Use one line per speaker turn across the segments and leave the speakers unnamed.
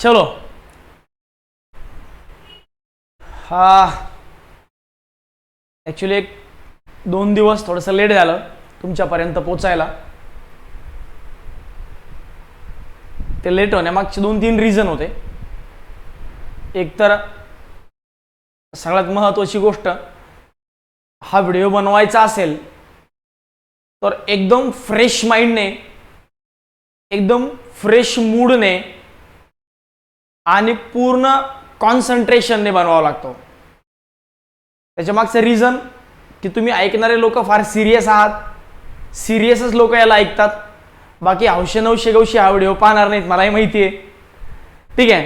चलो हा ॲक्च्युली एक 2 दिवस थोडंसं लेट झालं तुमच्यापर्यंत पोचायला. ते लेट होण्यामागचे 2-3 रीझन होते. एक तर सगळ्यात महत्त्वाची गोष्ट, हा व्हिडिओ बनवायचा असेल तर एकदम फ्रेश माइंडने, एकदम फ्रेश मूडने आणि पूर्ण कॉन्सन्ट्रेशनने बनवावा लागतो. त्याच्या मागचं रीझन की तुम्ही ऐकणारे लोक फार सिरियस आहात. सिरियसच लोक याला ऐकतात, बाकी हौशे नवशे गवशी हा व्हिडिओ पाहणार नाहीत, मलाही माहिती आहे. ठीक आहे.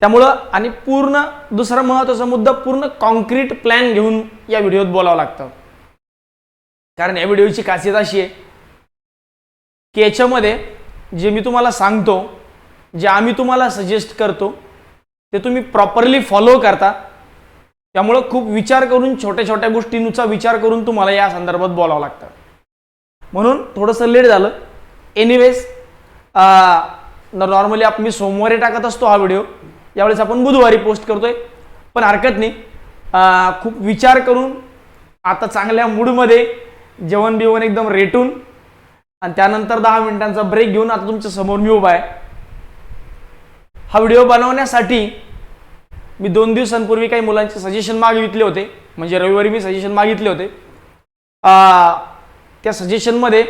त्यामुळं आणि पूर्ण दुसरा महत्त्वाचा मुद्दा, पूर्ण कॉन्क्रीट प्लॅन घेऊन या व्हिडिओत बोलावं लागतं. कारण या व्हिडिओची खासियत अशी आहे की याच्यामध्ये जे मी तुम्हाला सांगतो, जे आम्ही तुम्हाला सजेस्ट करतो, ते तुम्ही प्रॉपरली फॉलो करता. त्यामुळं खूप विचार करून, छोट्या छोट्या गोष्टींचा विचार करून तुम्हाला या संदर्भात बोलावं लागतं. म्हणून थोडंसं लेट झालं. एनिवेज नॉर्मली मी सोमवारी टाकत असतो हा व्हिडिओ, यावेळेस आपण बुधवारी पोस्ट करतोय, पण हरकत नाही. खूप विचार करून आता चांगल्या मूडमध्ये जेवण बिवण एकदम रेटून आणि त्यानंतर 10 मिनिटांचा ब्रेक घेऊन आता तुमच्या समोर मी उभा आहे. हा व्हिडिओ बनवण्यासाठी मी 2 दिवसांपूर्वी काही मुलांचे सजेशन मागितले होते, म्हणजे रविवारी मी सजेशन मागितले होते. त्या सजेशनमध्ये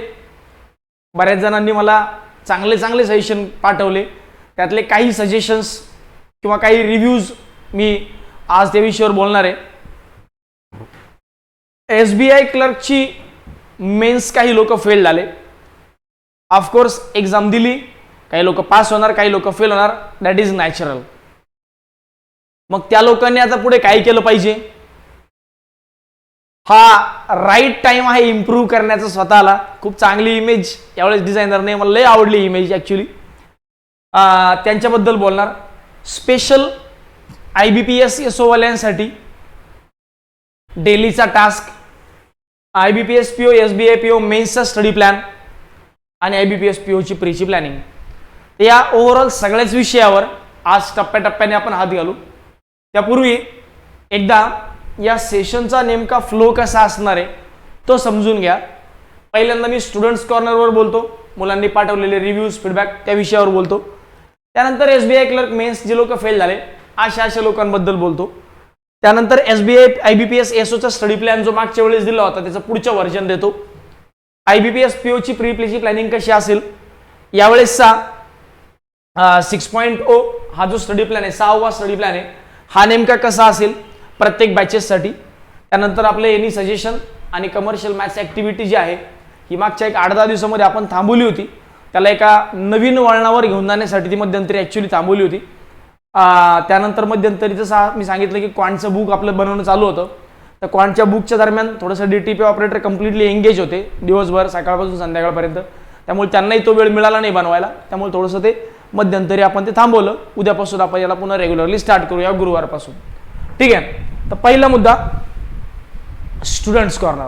बऱ्याच जणांनी मला चांगले चांगले सजेशन पाठवले. त्यातले काही सजेशन्स किंवा काही रिव्ह्यूज मी आज त्या विषयावर बोलणार आहे. SBI क्लर्कची मेन्स काही लोक फेल झाले. ऑफकोर्स एक्झाम दिली, काही लोक पास होणार, काही लोक फेल होणार, दॅट इज नॅचरल. मग त्या लोकांनी आता पुढे काय केलं पाहिजे? हा राईट टाइम आहे इम्प्रूव्ह करण्याचा स्वतःला. खूप चांगली इमेज यावेळेस डिझायनरने, मला लय आवडली इमेज ॲक्च्युली. त्यांच्याबद्दल बोलणार. स्पेशल IBPS SO वाल्यांसाठी डेलीचा task, IBPS PO SBI PO मेन्सचा स्टडी प्लॅन आणि IBPS POची प्रीची प्लॅनिंग. या ओव्हरऑल सगळ्याच विषयावर आज टप्प्याटप्प्याने आपण हात घालू. त्यापूर्वी एकदा या सेशनचा नेमका फ्लो कसा असणार आहे तो समजून घ्या. पहिल्यांदा मी स्टुडंट्स कॉर्नरवर बोलतो, मुलांनी पाठवलेले रिव्ह्यूज, फीडबॅक त्या विषयावर बोलतो. त्यानंतर SBI क्लर्क मेन्स जे लोक फेल झाले अशा लोकांबद्दल बोलतो. त्यानंतर SBI IBPS SOचा स्टडी प्लॅन जो मागच्या वेळेस दिला होता त्याचं पुढचं व्हर्जन देतो. IBPS POची प्रीची प्लॅनिंग कशी असेल, यावेळेसचा 6.0 हा जो स्टडी प्लॅन आहे, 6वा स्टडी प्लॅन आहे, हा नेमका कसा असेल प्रत्येक बॅचेससाठी. त्यानंतर आपले एनी सजेशन आणि कमर्शियल मॅथ्स ॲक्टिव्हिटी जी आहे ही मागच्या एक 8-10 दिवसामध्ये आपण थांबवली होती. त्याला एका नवीन वळणावर घेऊन जाण्यासाठी ती मध्यंतरी ॲक्च्युली थांबवली होती. त्यानंतर मध्यंतरी जसं मी सांगितलं की क्वांटचं बुक आपलं बनवणं चालू होतं. तर क्वांटच्या बुकच्या दरम्यान थोडंसं DTP ऑपरेटर कम्प्लिटली एंगेज होते दिवसभर, सकाळपासून संध्याकाळपर्यंत. त्यामुळे त्यांनाही तो वेळ मिळाला नाही बनवायला. त्यामुळे थोडंसं ते मध्यंतरी आपण ते थांबवलं. उद्यापासून आपण याला पुन्हा रेग्युलरली स्टार्ट करूया गुरुवारपासून. ठीक आहे. तर पहिला मुद्दा स्टुडंट्स कॉर्नर.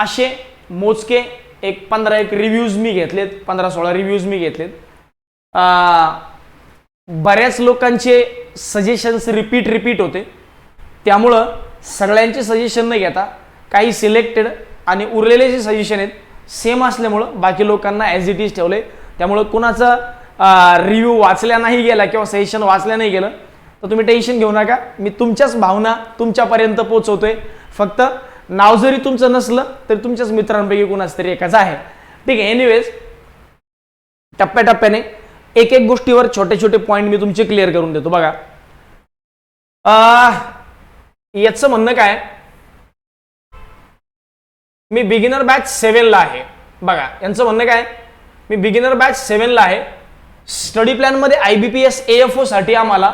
असे मोजके एक 15 रिव्ह्यूज मी घेतलेत, 15-16 रिव्ह्यूज मी घेतलेत. बऱ्याच लोकांचे सजेशन्स रिपीट होते. त्यामुळं सगळ्यांचे सजेशन न घेता काही सिलेक्टेड आणि उरलेले जे सजेशन आहेत सेम असल्यामुळं बाकी लोकांना ॲज इट इज ठेवले. त्यामुळं कुणाचा रिव्ह्यू वाचल्या नाही गेला किंवा सजेशन वाचल्या नाही गेलं तर तुम्ही टेन्शन घेऊ नका. मी तुमच्याच भावना तुमच्यापर्यंत पोहोचवतोय. फक्त नाव जरी तुमचं नसलं तरी तुमच्याच मित्रांपैकी कुणाच तरी एकाच आहे. ठीक आहे. एनिवेज टप्प्याटप्प्याने एक गोष्टीवर छोटे पॉईंट मी तुमचे क्लिअर करून देतो. बघा, याचं म्हणणं काय, मी बिगिनर बॅच 7ला आहे. बघा, यांचं म्हणणं काय, मी बिगिनर बॅच 7ला आहे. स्टडी प्लॅनमध्ये IBPS AFO साठी आम्हाला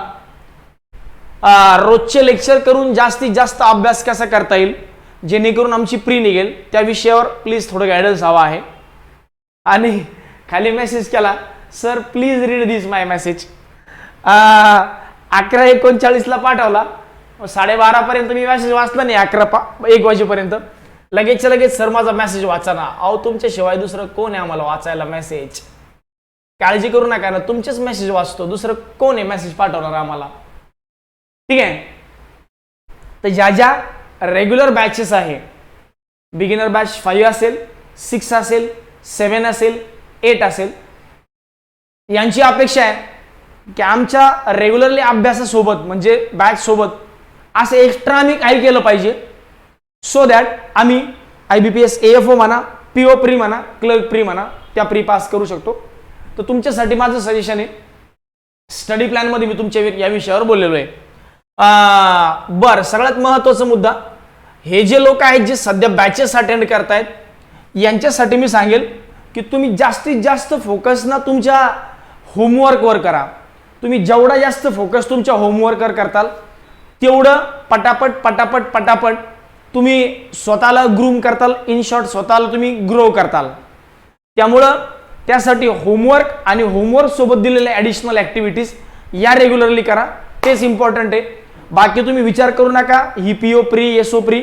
रोजचे लेक्चर करून जास्तीत जास्त अभ्यास कसा करता येईल जेणेकरून आमची प्री निघेल त्या विषयावर प्लीज थोडं गायडन्स हवा आहे. आणि खाली मेसेज केला, sir please read this my message. 11:39ला पाठवला, 12:30पर्यंत मी मेसेज वाचला नाही. 1 वाजेपर्यंत लगेच सर माझा मेसेज वाचा ना. अहो तुमच्याशिवाय दुसरं कोण आहे आम्हाला वाचायला मेसेज. काळजी करू नका ना, तुमचेच मेसेज वाचतो, दुसरं कोण आहे मेसेज पाठवणार आम्हाला? ठीक आहे. तर ज्या ज्या रेग्युलर बॅचेस आहे, बिगिनर बॅच 5 असेल, 6 असेल, 7 असेल, 8 असेल, यांची अपेक्षा आहे की आमच्या रेग्युलरली अभ्यासासोबत म्हणजे बॅच सोबत असं एक्स्ट्रा आम्ही काय केलं पाहिजे, सो दॅट आम्ही IBPS AFO म्हणा, PO प्री म्हणा, क्लर्क प्री म्हणा, त्या प्री पास करू शकतो. तर तुमच्यासाठी माझं सजेशन आहे, स्टडी प्लॅन मध्ये मी तुमच्या या विषयावर बोललेलो आहे. बरं, सगळ्यात महत्त्वाचा मुद्दा, हे जे लोक आहेत जे सध्या बॅचेस अटेंड करतायत यांच्यासाठी मी सांगेल की तुम्ही जास्तीत जास्त फोकस ना तुमच्या होमवर्कवर करा. तुम्ही जेवढा जास्त फोकस तुमच्या होमवर्कवर करताल तेवढं पटापट पटापट पटापट तुम्ही स्वतःला ग्रूम करताल, इन शॉर्ट स्वतःला तुम्ही ग्रो करताल. त्यामुळं त्यासाठी होमवर्क आणि होमवर्क सोबत दिलेल्या ॲडिशनल ॲक्टिव्हिटीज या रेग्युलरली करा, तेच इम्पॉर्टंट आहे. बाकी तुम्ही विचार करू नका, ही PO प्री SO प्री,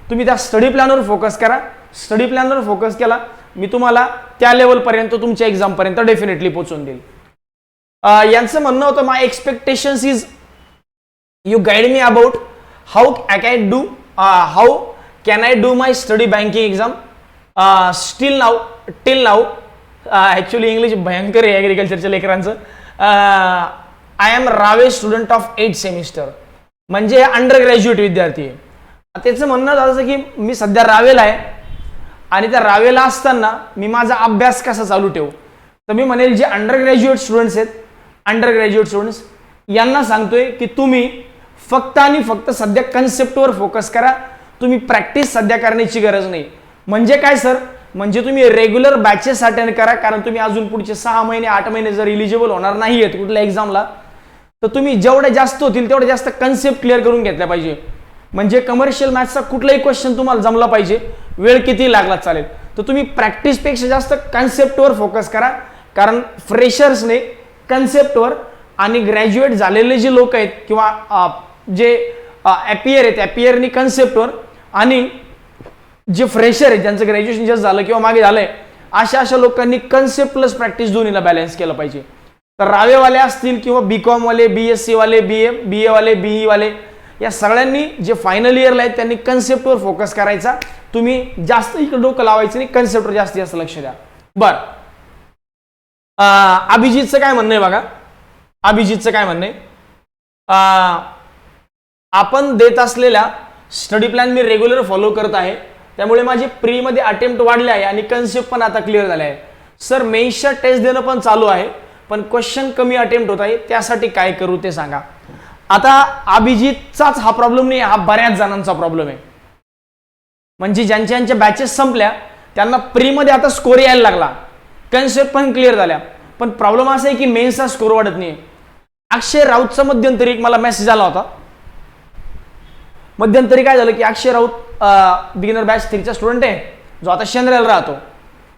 तुम्ही त्या स्टडी प्लॅनवर फोकस करा. स्टडी प्लॅनवर फोकस केला मी तुम्हाला त्या लेवलपर्यंत तुमच्या एक्झामपर्यंत डेफिनेटली पोहोचून देईल. यांचं म्हणणं होतं, my expectations is you guide me about how can I do my study banking exam till now. Actually English भयंकर आहे ॲग्रिकल्चरच्या लेकरांचं. आय एम रावे स्टुडंट ऑफ 8th सेमिस्टर, म्हणजे अंडर ग्रॅज्युएट विद्यार्थी आहे. त्याचं म्हणणं झालं की मी सध्या रावेला आहे आणि त्या रावेला असताना मी माझा अभ्यास कसा चालू ठेवू. तर मी म्हणेल जे अंडर ग्रॅज्युएट स्टुडंट्स आहेत, अंडर ग्रॅज्युएट स्टुडंट्स यांना सांगतोय की तुम्ही फक्त आणि फक्त सध्या कन्सेप्टवर फोकस करा. तुम्ही प्रॅक्टिस सध्या करण्याची गरज नाही. म्हणजे काय सर, म्हणजे तुम्ही रेग्युलर बॅचेस अटेंड करा, कारण तुम्ही अजून पुढचे 6 महिने 8 महिने जर इलिजिबल होणार नाही आहेत कुठल्या एक्झामला, तर तुम्ही जेवढे जास्त होतील तेवढे जास्त कन्सेप्ट क्लिअर करून घेतल्या पाहिजे. म्हणजे कमर्शियल मॅथ्सचा कुठलाही क्वेश्चन तुम्हाला जमला पाहिजे, वेळ किती लागला चालेल. तर तुम्ही प्रॅक्टिसपेक्षा जास्त कन्सेप्टवर फोकस करा, कारण फ्रेशर्सने कन्सेप्टवर आणि ग्रॅज्युएट झालेले जे लोक आहेत किंवा जे ॲपियर आहेत ॲपियरनी कन्सेप्टवर, आणि जे फ्रेशर आहेत ज्यांचं ग्रॅज्युएशन जस्ट झालं किंवा मागे झालंय, अशा लोकांनी कन्सेप्ट प्लस प्रॅक्टिस दोन्हीला बॅलन्स केलं पाहिजे. तर रावेवाले असतील किंवा BCom वाले, BSc वाले, BA वाले, BE वाले, या सगळ्यांनी जे फायनल इयरला आहेत त्यांनी कन्सेप्टवर फोकस करायचा. तुम्ही जास्त इकडे डोकं लावायचं नाही, कन्सेप्टवर जास्तीत जास्त लक्ष द्या. बर, अभिजितचं काय म्हणणं आहे बघा. अभिजितचं काय म्हणणं आहे, आपण देत असलेल्या स्टडी प्लॅन मी रेग्युलर फॉलो करत आहे, त्यामुळे माझी प्रीमध्ये अटेम्प्ट वाढले आहे आणि कन्सेप्ट पण आता क्लिअर झाले आहे. सर मेन्सच्या टेस्ट देणं पण चालू आहे, पण क्वेश्चन कमी अटेम्प्ट होत आहे, त्यासाठी काय करू ते सांगा. आता अभिजितचाच हा प्रॉब्लेम नाही, हा बऱ्याच जणांचा प्रॉब्लेम आहे. म्हणजे ज्यांच्या बॅचेस संपल्या त्यांना प्रीमध्ये आता स्कोर यायला लागला, कन्सेप्ट पण क्लिअर झाल्या, पण प्रॉब्लेम असा आहे की मेन्सचा स्कोर वाढत नाही. अक्षय राऊतचा मध्यंतरी मला मेसेज आला होता. मध्यंतरी काय झालं की अक्षय राऊत बिगिनर बॅच 3चा स्टुडंट आहे, जो आता शेंद्र्याला राहतो.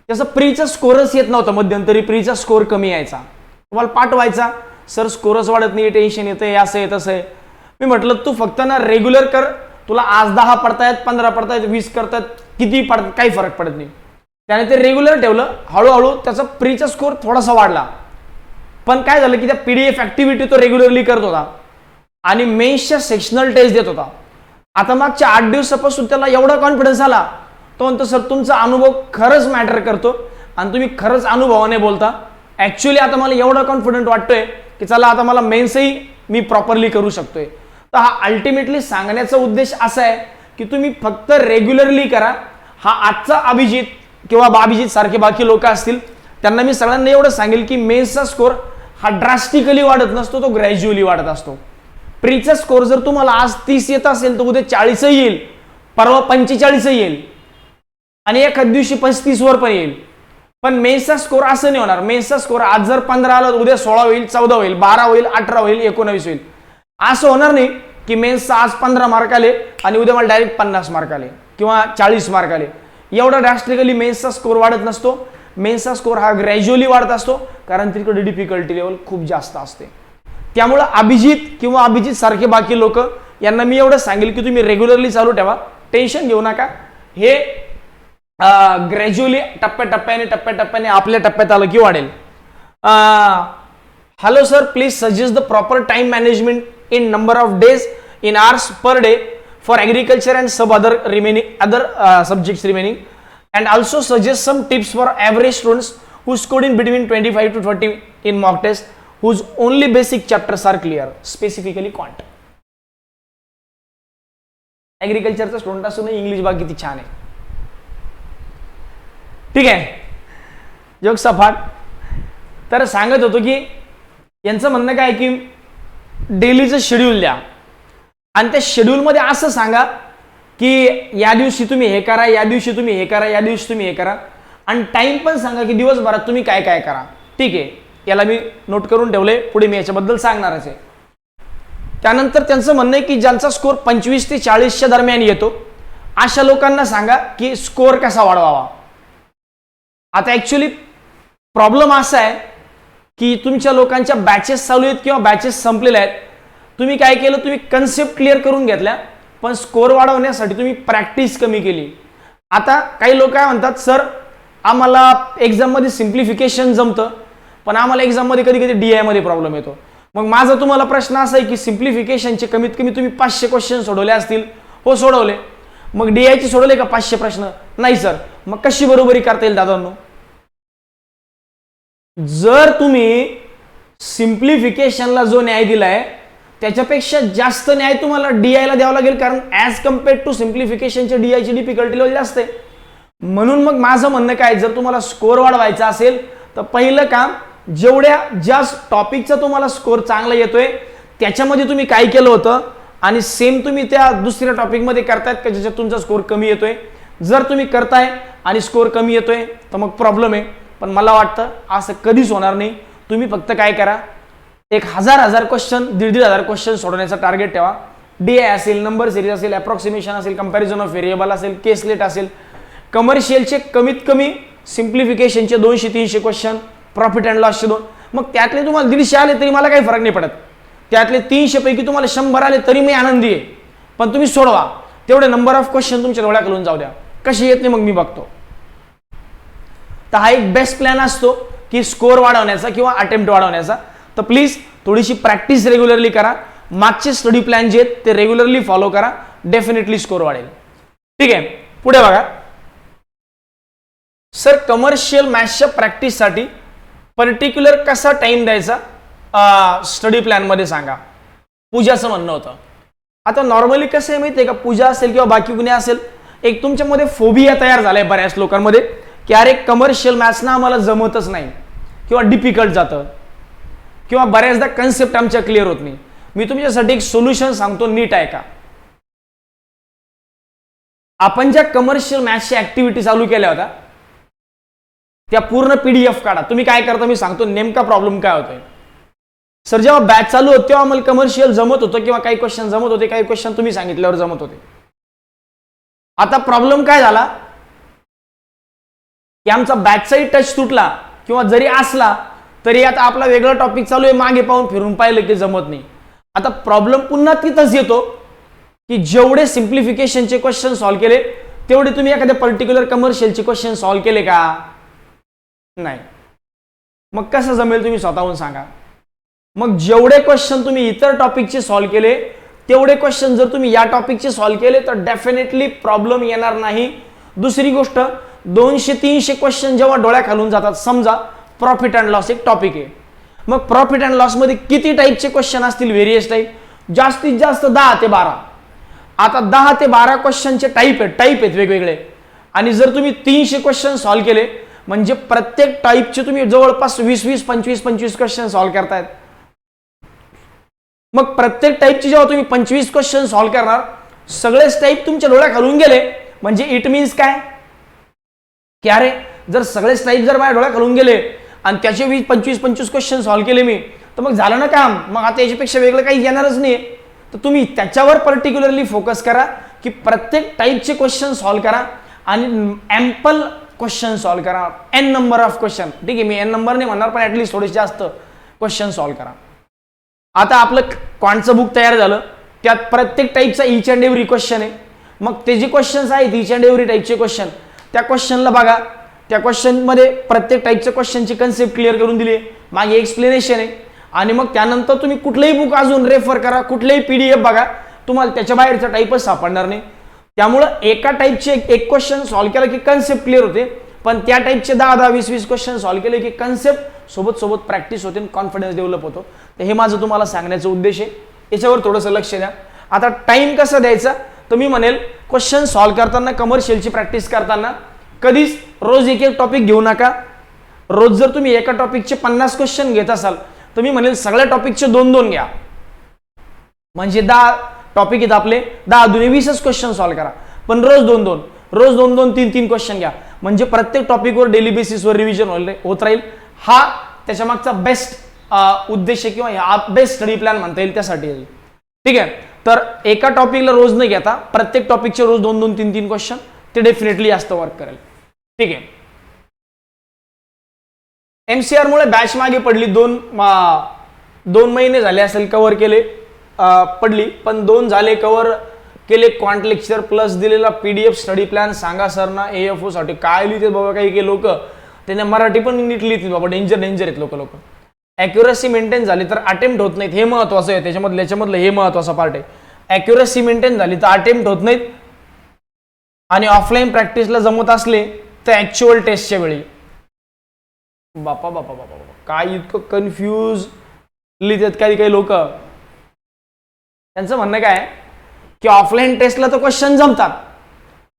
त्याचा प्रीचा स्कोरच येत नव्हता, मध्यंतरी प्रीचा स्कोर कमी यायचा. तुम्हाला पाठवायचा, सर स्कोरच वाढत नाही, टेन्शन येतं, असं आहे तसं आहे. मी म्हटलं तू फक्त ना रेग्युलर कर, तुला आज 10 पडतायत, 15 पडतायत, 20 करतायत, किती पडतात काही फरक पडत नाही. त्याने ते रेग्युलर ठेवलं, हळूहळू त्याचा प्रीचा स्कोर थोडासा वाढला. पण काय झालं की त्या PDF ऍक्टिव्हिटी तो रेग्युलरली करत होता आणि मेन्सच्या सेक्शनल टेस्ट देत होता. आता मागच्या 8 दिवसापासून त्याला एवढा कॉन्फिडन्स आला, तो म्हणतो सर तुमचा अनुभव खरंच मॅटर करतो आणि तुम्ही खरंच अनुभवाने बोलता. ऍक्च्युली आता मला एवढा कॉन्फिडंट वाटतोय की चला आता मला मेन्सही मी प्रॉपरली करू शकतोय. तर हा अल्टिमेटली सांगण्याचा उद्देश असा आहे की तुम्ही फक्त रेग्युलरली करा. हा आजचा अभिजित किंवा अभिजित सारखे बाकी लोक असतील त्यांना मी सगळ्यांना एवढं सांगेल की मेन्सचा स्कोर हा ड्रास्टिकली वाढत नसतो, तो ग्रॅज्युअली वाढत असतो. प्रीचा स्कोर जर तुम्हाला आज 30 येत असेल तर उद्या 40 येईल, परवा 45 येईल आणि एखाद दिवशी 35 वर पण येईल. पण मेन्सचा स्कोर असं नाही होणार. मेन्सचा स्कोर आज जर 15 आला उद्या 16 होईल, 14 होईल, 12 होईल, 18 होईल, 19 होईल. असं होणार नाही की मेन्सचा आज 15 मार्क आले आणि उद्या मला डायरेक्ट 50 मार्क आले किंवा 40 मार्क आले. एवढा ड्रास्टिकली मेन्सचा स्कोर वाढत नसतो. मेन्सचा स्कोर हा ग्रॅज्युअली वाढत असतो, कारण तिकडे डिफिकल्टी लेवल खूप जास्त असते. त्यामुळे अभिजित किंवा अभिजित सारखे बाकी लोक यांना मी एवढं सांगेल की तुम्ही रेग्युलरली चालू ठेवा, टेन्शन घेऊ नका. हे ग्रॅज्युअली टप्प्याटप्प्याने आपल्या टप्प्यात आलं की वाढेल. Hello sir, please suggest the proper time management in number of days in hours per day for agriculture and sub other subjects remaining, and also suggest some tips for average students who scored in between 25 to 30 in mock test, whose only basic chapters are clear, specifically quant. ॲग्रिकल्चरचा student असून English बाग किती छान आहे. ठीक आहे, joke सपाट. तर सांगत होतो की यांचं म्हणणं काय की डेलीचं शेड्यूल द्या आणि त्या शेड्यूलमध्ये असं सांगा की या दिवशी तुम्ही हे करा, या दिवशी तुम्ही हे करा, या दिवशी तुम्ही हे करा, आणि टाइम पण सांगा की दिवसभरात तुम्ही काय काय करा. ठीक आहे, याला मी नोट करून ठेवले, पुढे मी याच्याबद्दल सांगणारच आहे. त्यानंतर त्यांचं म्हणणं आहे की ज्यांचा स्कोर 25 ते 40च्या दरम्यान येतो अशा लोकांना सांगा की स्कोर कसा वाढवावा. आता ॲक्च्युली प्रॉब्लेम असा आहे की तुमच्या लोकांच्या बॅचेस चालू आहेत किंवा बॅचेस संपलेल्या आहेत. तुम्ही काय केलं, तुम्ही कन्सेप्ट क्लिअर करून घेतल्या, पण स्कोर वाढवण्यासाठी तुम्ही प्रॅक्टिस कमी केली. आता काही लोक काय म्हणतात, सर आम्हाला एक्झाममध्ये सिम्प्लिफिकेशन जमतं, पण आम्हाला एक्झाममध्ये कधी कधी DI मध्ये प्रॉब्लेम येतो. मग माझा तुम्हाला प्रश्न असा आहे की सिम्प्लिफिकेशनचे कमीत कमी तुम्ही 500 क्वेश्चन सोडवले असतील. हो, सोडवले. मग DI चे सोडवले का 500 प्रश्न? नाही सर. मग कशी बरोबरी करता येईल दादांनो? जर तुम्ही सिम्प्लिफिकेशनला जो न्याय दिलाय त्याच्यापेक्षा जास्त न्याय तुम्हाला DI ला द्यावा लागेल, कारण ॲज कम्पेअर्ड टू सिम्प्लिफिकेशनच्या DI ची डिफिकल्टी लेवल जास्त आहे. म्हणून मग माझं म्हणणं काय, जर तुम्हाला स्कोर वाढवायचा असेल तर पहिलं काम, जेवढ्या ज्या टॉपिकचा तुम्हाला स्कोर चांगला येतोय त्याच्यामध्ये तुम्ही काय केलं होतं आणि सेम तुम्ही त्या दुसऱ्या टॉपिकमध्ये करतायत का ज्याच्यात तुमचा स्कोर कमी येतोय. जर तुम्ही करताय आणि स्कोर कमी येतोय तर मग प्रॉब्लेम आहे. पण मला वाटतं असं कधीच होणार नाही. तुम्ही फक्त काय करा, एक 1000 क्वेश्चन, 1500 क्वेश्चन सोडवण्याचा टार्गेट ठेवा. DI असेल, नंबर सिरीज असेल, अप्रॉक्सिमेशन असेल, कंपॅरिझन ऑफ व्हेरिएबल असेल, केसलेट असेल, कमर्शियलचे कमीत कमी सिम्प्लिफिकेशनचे 200-300 क्वेश्चन, प्रॉफिट अँड लॉसचे 2. मग त्यातले तुम्हाला 150 आले तरी मला काही फरक नाही पडत. त्यातले 300 पैकी तुम्हाला 100 आले तरी मी आनंदी आहे. पण तुम्ही सोडवा, तेवढे नंबर ऑफ क्वेश्चन तुमच्या डोळ्याखालून जाऊ द्या. कशी येत नाही मग मी बघतो. तर हा एक बेस्ट प्लॅन असतो की स्कोर वाढवण्याचा किंवा अटेम्प्ट वाढवण्याचा. तर प्लीज थोडीशी प्रॅक्टिस रेग्युलरली करा. मागचे स्टडी प्लॅन जे आहेत ते रेग्युलरली फॉलो करा, डेफिनेटली स्कोर वाढेल. ठीक आहे, पुढे बघा. सर कमर्शियल मॅथ्सच्या प्रॅक्टिससाठी पर्टिक्युलर कसा टाइम द्यायचा स्टडी प्लॅन मध्ये सांगा, पूजाचं म्हणणं होतं. आता नॉर्मली कसं आहे माहिती आहे का, पूजा असेल किंवा बाकी कुणी असेल, एक तुमच्यामध्ये फोबिया तयार झालाय बऱ्याच लोकांमध्ये की अरे कमर्शियल मॅथ्स ना आम्हाला जमतच नाही किंवा डिफिकल्ट जातं किंवा बऱ्याचदा कन्सेप्ट आमच्या क्लिअर होत नाही. मी तुमच्यासाठी एक सोल्युशन सांगतो, नीट आहे का. आपण ज्या कमर्शियल मॅथ्सच्या ऍक्टिव्हिटी चालू केल्या होत्या त्या पूर्ण PDF काढा. तुम्ही काय करता मी सांगतो, नेमका प्रॉब्लेम काय होतोय. सर जेव्हा बॅच चालू होते तेव्हा आम्हाला कमर्शियल जमत होतं किंवा काही क्वेश्चन जमत होते, काही क्वेश्चन तुम्ही सांगितल्यावर जमत होते. आता प्रॉब्लेम काय झाला की आमचा बॅचचाही टच तुटला किंवा जरी असला तरी आता आपला वेगळा टॉपिक चालू आहे, मागे पाहून फिरून पाहिलं की जमत नाही. आता प्रॉब्लेम पुन्हा तिथंच येतो की जेवढे सिम्प्लिफिकेशनचे क्वेश्चन सॉल्व्ह केले तेवढे तुम्ही एखाद्या पर्टिक्युलर कमर्शियलचे क्वेश्चन सॉल्व्ह केले का? नाही. मग कसं जमेल तुम्ही स्वतःहून सांगा. मग जेवढे क्वेश्चन तुम्ही इतर टॉपिकचे सॉल्व्ह केले तेवढे क्वेश्चन जर तुम्ही या टॉपिकचे सॉल्व्ह केले तर डेफिनेटली प्रॉब्लेम येणार नाही. दुसरी गोष्ट, 200-300 क्वेश्चन जेव्हा डोळ्याखालून जातात, समजा प्रॉफिट अँड लॉस एक टॉपिक आहे, मग प्रॉफिट अँड लॉस मध्ये किती टाईपचे क्वेश्चन असतील, व्हेरियस टाईप, जास्तीत जास्त 10 ते 12. आता 10 ते 12 क्वेश्चनचे टाईप आहेत वेगवेगळे, आणि जर तुम्ही 300 क्वेश्चन सॉल्व्ह केले म्हणजे प्रत्येक टाईपचे तुम्ही जवळपास 20-20, 25-25 क्वेश्चन सॉल्व्ह करतायत. मग प्रत्येक टाईपची जेव्हा तुम्ही 25 क्वेश्चन सॉल्व्ह करणार, सगळेच टाईप तुमच्या डोळ्याखालून गेले म्हणजे इट मीन्स काय की अरे जर सगळेच टाईप जर माझ्या डोळ्याखालून गेले आणि त्याचे 25-25 क्वेश्चन सॉल्व्ह केले मी, तर मग झालं ना काम. मग आता याच्यापेक्षा वेगळं काही येणारच नाही. तर तुम्ही त्याच्यावर पर्टिक्युलरली फोकस करा की प्रत्येक टाईपचे क्वेश्चन सॉल्व्ह करा आणि ॲम्पल क्वेश्चन सॉल्व्ह करा. N नंबर ऑफ क्वेश्चन, ठीक आहे, मी N नंबर नाही म्हणणार, पण ऍटलीस्ट थोडेसे जास्त क्वेश्चन सॉल्व्ह करा. आता आपलं क्वांटचं बुक तयार झालं, त्यात प्रत्येक टाईपचा इच अँड एव्हरी क्वेश्चन आहे. मग ते जे क्वेश्चन्स आहेत इच अँड एव्हरी टाईपचे क्वेश्चन, त्या क्वेश्चनला बघा, त्या क्वेश्चन मध्ये प्रत्येक टाईपच्या क्वेश्चनची कन्सेप्ट क्लिअर करून दिली. मागे एक्सप्लेनेशन आहे, आणि मग त्यानंतर तुम्ही कुठलंही बुक अजून रेफर करा, कुठलेही PDF बघा, तुम्हाला त्याच्या बाहेरचा टाईपच सापडणार नाही. त्यामुळं एका टाईपचे एक क्वेश्चन सॉल्व्ह केला की कन्सेप्ट क्लिअर होते, पण त्या टाईपचे 10-10, 20-20 क्वेश्चन सॉल्व्ह केले की कन्सेप्ट सोबत प्रॅक्टिस होते, कॉन्फिडन्स डेव्हलप होतो. तर हे माझं तुम्हाला सांगण्याचा उद्देश आहे, याच्यावर थोडंसं लक्ष द्या. आता टाइम कसा द्यायचा, तर मी म्हणेल क्वेश्चन सॉल्व्ह करताना, कमर्शियलची प्रॅक्टिस करताना कधीच रोज एक टॉपिक घेऊ नका. रोज जर तुम्ही एका टॉपिकचे 50 क्वेश्चन घेत असाल तर मी म्हणेल सगळ्या टॉपिकचे 2-2 घ्या, म्हणजे 10 टॉपिक आहेत आपले, 10-2 20 क्वेश्चन सॉल्व्ह करा, पण रोज 2-2, रोज 2-2, 3-3 क्वेश्चन घ्या, म्हणजे प्रत्येक टॉपिकवर डेली बेसिसवर रिव्हिजन होत राहील. हा त्याच्या मागचा बेस्ट उद्देश आहे, किंवा बेस्ट स्टडी प्लॅन म्हणता येईल त्यासाठी. ठीक आहे, तर एका टॉपिकला रोज न घेता प्रत्येक टॉपिकचे रोज 2-2, 3-3 क्वेश्चन, ते डेफिनेटली जास्त वर्क करेल. ठीक आहे. MCR मुळे बॅच मागे पडली, 2 महिने झाले असेल कव्हर केले, पडली, पण 2 झाले कव्हर केले. क्वांट लेक्चर प्लस दिलेला PDF स्टडी प्लॅन सांगा सर ना AFO साठी. काय लिहितात बाबा काही लोक, त्यांना मराठी पण नीट लिहितील बाबा, डेंजर आहेत लोक. ॲक्युरसी मेंटेन झाली तर अटेम्प्ट होत नाहीत, हे महत्वाचं आहे. त्याच्यामधलं हे महत्वाचा पार्ट आहे. ॲक्युरसी मेंटेन झाली तर अटेम्प्ट होत नाहीत, आणि ऑफलाईन प्रॅक्टिसला जमत असले तर ॲक्च्युअल टेस्टच्या वेळी बापा काय इतकं कन्फ्यूज लिहितात काही लोक. त्यांचं म्हणणं काय की ऑफलाईन टेस्टला तर क्वेश्चन जमतात,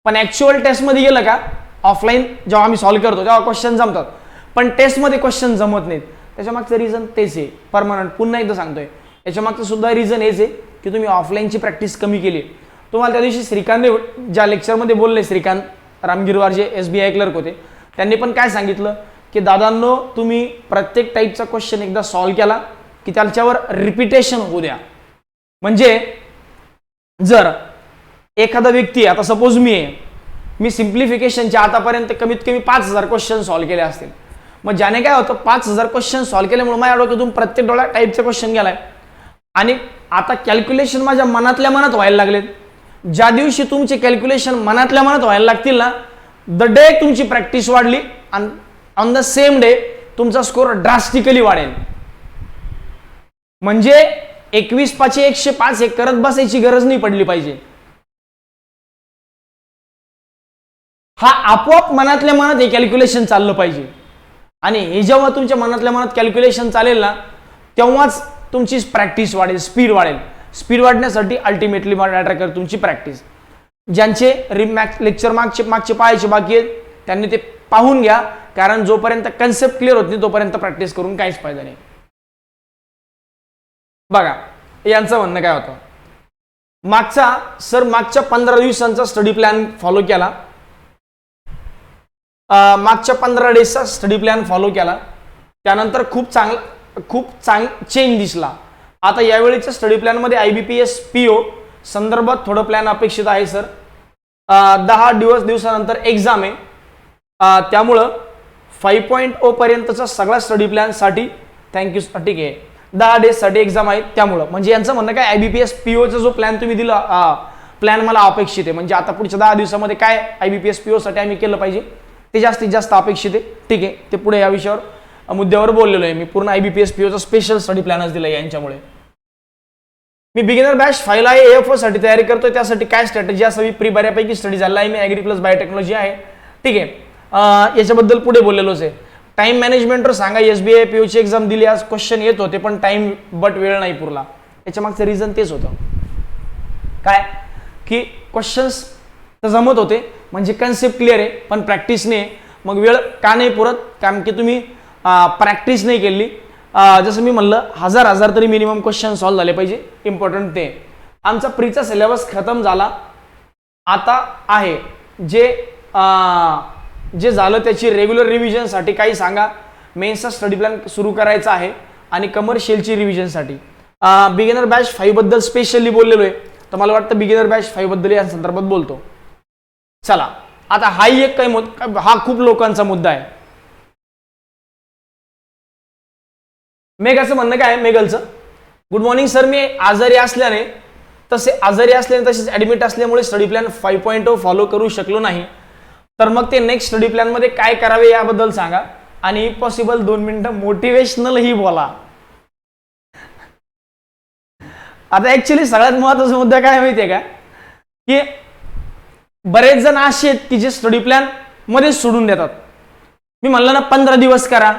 पण ऍक्च्युअल टेस्टमध्ये गेलं का, ऑफलाईन जेव्हा आम्ही सॉल्व्ह करतो तेव्हा क्वेश्चन जमतात, पण टेस्टमध्ये क्वेश्चन जमत नाहीत. त्याच्या मागचं रिझन तेच आहे, परमनंट. पुन्हा एकदा सांगतोय, याच्या मागचं सुद्धा रिझन हेच आहे की तुम्ही ऑफलाईनची प्रॅक्टिस कमी केली. तुम्हाला त्या दिवशी श्रीकांत ज्या लेक्चरमध्ये बोलले, श्रीकांत रामगिरवार जे SBI क्लर्क होते, त्यांनी पण काय सांगितलं की दादांनो, तुम्ही प्रत्येक टाईपचा क्वेश्चन एकदा सॉल्व्ह केला की त्याच्यावर रिपिटेशन होऊ द्या. म्हणजे जर एखादा व्यक्ती, आता सपोज मी सिम्प्लिफिकेशनच्या आतापर्यंत कमीत कमी 5000 क्वेश्चन सॉल्व्ह केले असतील, मग ज्याने काय होतं 5000 क्वेश्चन सॉल्व्ह केल्यामुळे माझ्या डोक्यातून प्रत्येक टाईपचा क्वेश्चन गेलाय, आणि आता कॅल्क्युलेशन माझ्या मनातल्या मनात व्हायला लागलेत. ज्या दिवशी तुमचे कॅल्क्युलेशन मनातल्या मनात व्हायला लागतील ना, द डे तुमची प्रॅक्टिस वाढली, आणि ऑन द सेम डे तुमचा स्कोर ड्रास्टिकली वाढेल. म्हणजे 21/105 हे करत बसायची गरज नाही पडली पाहिजे. हा आपोआप मनातल्या मनात हे कॅल्क्युलेशन चाललं पाहिजे, आणि हे जेव्हा तुमच्या मनातल्या मनात कॅल्क्युलेशन चालेल ना, तेव्हाच तुमची प्रॅक्टिस वाढेल, स्पीड वाढेल. स्पीड वाढण्यासाठी अल्टिमेटली मॅटर कर तुमची प्रॅक्टिस. ज्यांचे लेक्चर मागचे पाहायचे बाकी आहेत त्यांनी ते पाहून घ्या, कारण जोपर्यंत कन्सेप्ट क्लिअर होत नाही तोपर्यंत प्रॅक्टिस करून काहीच फायदा नाही. बघा यांचं म्हणणं काय होतं, मागच्या 15 दिवसांचा स्टडी प्लॅन फॉलो केला, मागच्या 15 डेजचा स्टडी प्लॅन फॉलो केला, त्यानंतर खूप चेंज दिसला. आता यावेळीच्या स्टडी प्लॅन मध्ये IBPS PO संदर्भात थोडं प्लॅन अपेक्षित आहे सर. 10 दिवसानंतर एक्झाम आहे, त्यामुळं 5.0 पर्यंतचा सगळा स्टडी प्लॅन साठी थँक्यू. ठीक आहे, 10 डेज साठी एक्झाम आहे, त्यामुळं म्हणजे यांचं म्हणणं काय, IBPS POचा जो प्लॅन तुम्ही दिला, प्लॅन मला अपेक्षित आहे. म्हणजे आता पुढच्या 10 दिवसामध्ये काय IBPS PO साठी आम्ही केलं पाहिजे ते जास्तीत जास्त अपेक्षित आहे. ठीक आहे, ते पुढे या विषयावर मुद्द्यावर बोललेलो आहे मी. पूर्ण IBPS POचा स्पेशल स्टडी प्लॅनच दिला यांच्यामुळे. मी बिगिनर बॅच फाईल आहे AFO साठी तयारी करतोय, त्यासाठी काय स्ट्रॅटेजी असावी. प्री बऱ्यापैकी स्टडी झाला आहे, मी ॲग्री प्लस बायोटेक्नॉलॉजी आहे. ठीक आहे, याच्याबद्दल पुढे बोललेलोच आहे. टाइम मॅनेजमेंटवर सांगा. SBI PO ची एक्झाम दिली, आज क्वेश्चन येत होते पण टाइम वेळ नाही पुरला. याच्या मागचं रिझन तेच होतं काय की क्वेश्चन्स तर जमत होते, म्हणजे कन्सेप्ट क्लिअर आहे, पण प्रॅक्टिस नाही. मग वेळ का नाही पुरत, कारण की तुम्ही प्रॅक्टिस नाही केली. जसं मी म्हणलं, हजार तरी मिनिमम क्वेश्चन सॉल्व्ह झाले पाहिजे. इम्पॉर्टंट ते. आमचा प्रीचा सिलेबस खतम झाला, आता आहे जे झालं त्याची रेग्युलर रिव्हिजनसाठी काही सांगा. मेन्सचा स्टडी प्लॅन सुरू करायचा आहे, आणि कमर्शियलची रिव्हिजनसाठी बिगिनर बॅच 5 बद्दल स्पेशली बोललेलो आहे, तर मला वाटतं बिगिनर बॅच 5 बद्दल या संदर्भात बोलतो. चला, आता हा खूप लोकांचा मुद्दा आहे. मेघाचं म्हणणं काय आहे, मेघलचं, गुड मॉर्निंग सर, मी आजारी असल्याने तसेच ऍडमिट असल्यामुळे स्टडी प्लॅन 5.0 फॉलो करू शकलो नाही, तर मग ते नेक्स्ट स्टडी प्लॅन मध्ये काय करावे याबद्दल सांगा. आणि पॉसिबल 2 मिनिटं मोटिवेशनलही बोला. आता ऍक्च्युली सगळ्यात महत्वाचा मुद्दा काय माहितीये का, की बरेच जण असे आहेत की जे स्टडी प्लॅन मध्येच सोडून देतात. मी म्हणलं ना 15 दिवस करा,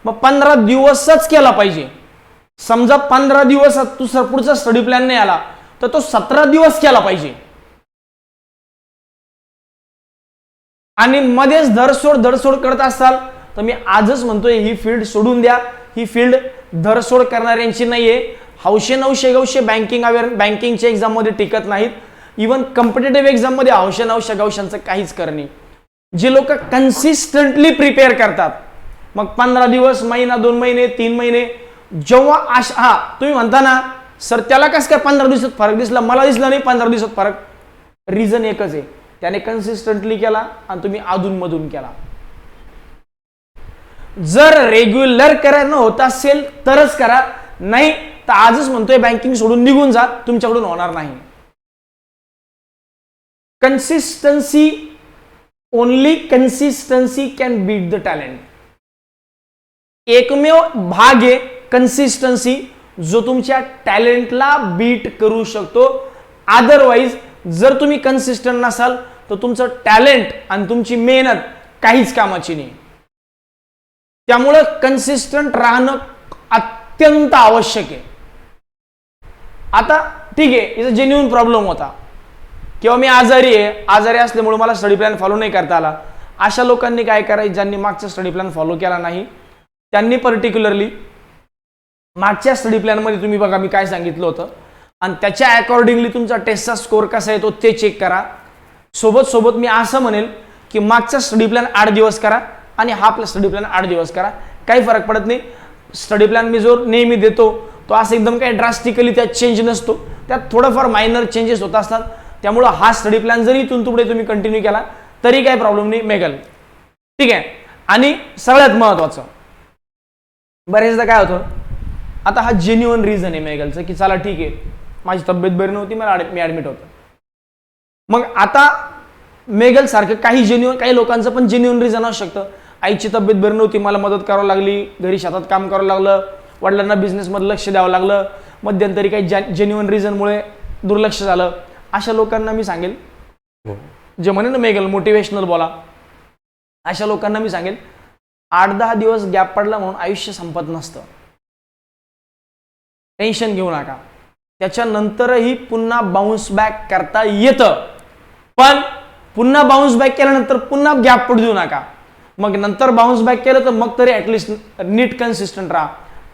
मग 15 दिवसच केला पाहिजे. समजा 15 दिवस तू पुढचा स्टडी प्लॅन नाही आला तर तो 17 दिवस केला पाहिजे. आणि मध्येच धडसोड करत असाल तर मी आजच म्हणतोय ही फील्ड सोडून द्या. ही फील्ड धडसोड करणाऱ्यांची नाहीये. हौशे नवशे गवशे बँकिंगच्या एक्झाम मध्ये टिकत नाहीत. इव्हन कॉम्पिटेटिव्ह एक्झाम मध्ये हौशे नवशे गवशांचं काहीच करणे. जे लोक कन्सिस्टंटली प्रिपेअर करतात, मग 15 दिवस, महिना, 2 महिने, 3 महिने, जेव्हा तुम्ही म्हणता ना सर त्याला कसं काय 15 दिवसात फरक दिसला, मला दिसला नाही 15 दिवसात फरक. रिझन एकच आहे, त्याने कन्सिस्टंटली केला आणि तुम्ही अधूनमधून केला. जर रेग्युलर करायला होत असेल तरच करा, नाही तर आजच म्हणतोय बँकिंग सोडून निघून जा, तुमच्याकडून होणार नाही. Consistency, only consistency can beat the talent. एकमेव भाग आहे कन्सिस्टन्सी जो तुमच्या टॅलेंटला बीट करू शकतो. अदरवाईज जर तुम्ही कन्सिस्टंट नसाल तर तुमचं टॅलेंट आणि तुमची मेहनत काहीच कामाची नाही. त्यामुळे कन्सिस्टंट राहणं अत्यंत आवश्यक आहे. आता ठीक आहे, इथं जेन्युइन प्रॉब्लेम होता किंवा मी आजारी आहे, आजारी असल्यामुळे मला स्टडी प्लॅन फॉलो नाही करता आला. अशा लोकांनी काय करायचं, ज्यांनी मागचा स्टडी प्लॅन फॉलो केला नाही त्यांनी पर्टिक्युलरली मागच्या स्टडी प्लॅन मध्ये तुम्ही बघा मी काय सांगितलं होतं आणि त्याच्या अकॉर्डिंगली तुमचा टेस्टचा स्कोअर कसा येतो ते चेक करा. सोबत मी असं म्हणेल की मागचा स्टडी प्लॅन 8 दिवस करा आणि हा आपला स्टडी प्लॅन 8 दिवस करा, काही फरक पडत नाही. स्टडी प्लॅन मी जो नेहमी देतो तो असं एकदम काही ड्रास्टिकली त्यात चेंज नसतो, त्यात थोडंफार मायनर चेंजेस होत असतात. त्यामुळं हा स्टडी प्लॅन जरी इथून पुढे तुम्ही कंटिन्यू केला तरी काही प्रॉब्लेम नाही मेगल. ठीक आहे. आणि सगळ्यात महत्वाचं, बरेचदा काय होतं, आता हा जेन्युइन रिझन आहे मेगलचं की चला ठीक आहे माझी तब्येत बरी नव्हती, मी ऍडमिट होतो. मग आता मेगल सारखं काही लोकांचं पण जेन्युइन रिझन असू शकतं. आईची तब्येत बरी नव्हती, मला मदत करावं लागली, घरी शेतात काम करावं लागलं, वडिलांना बिझनेसमध्ये लक्ष द्यावं लागलं, मध्यंतरी काही जेन्युइन रिझनमुळे दुर्लक्ष झालं. अशा लोकांना मी सांगेल, जे म्हणे ना मेगल मोटिवेशनल बोला, अशा लोकांना मी सांगेल 8-10 दिवस गॅप पडला म्हणून आयुष्य संपत नसतं. टेन्शन घेऊ नका, त्याच्यानंतरही पुन्हा बाउन्स बॅक करता येतं. पण पुन्हा बाउन्स बॅक केल्यानंतर पुन्हा गॅप पडू देऊ नका. मग नंतर बाउन्स बॅक केलं तर मग तरी ऍटलिस्ट नीट कन्सिस्टंट राहा.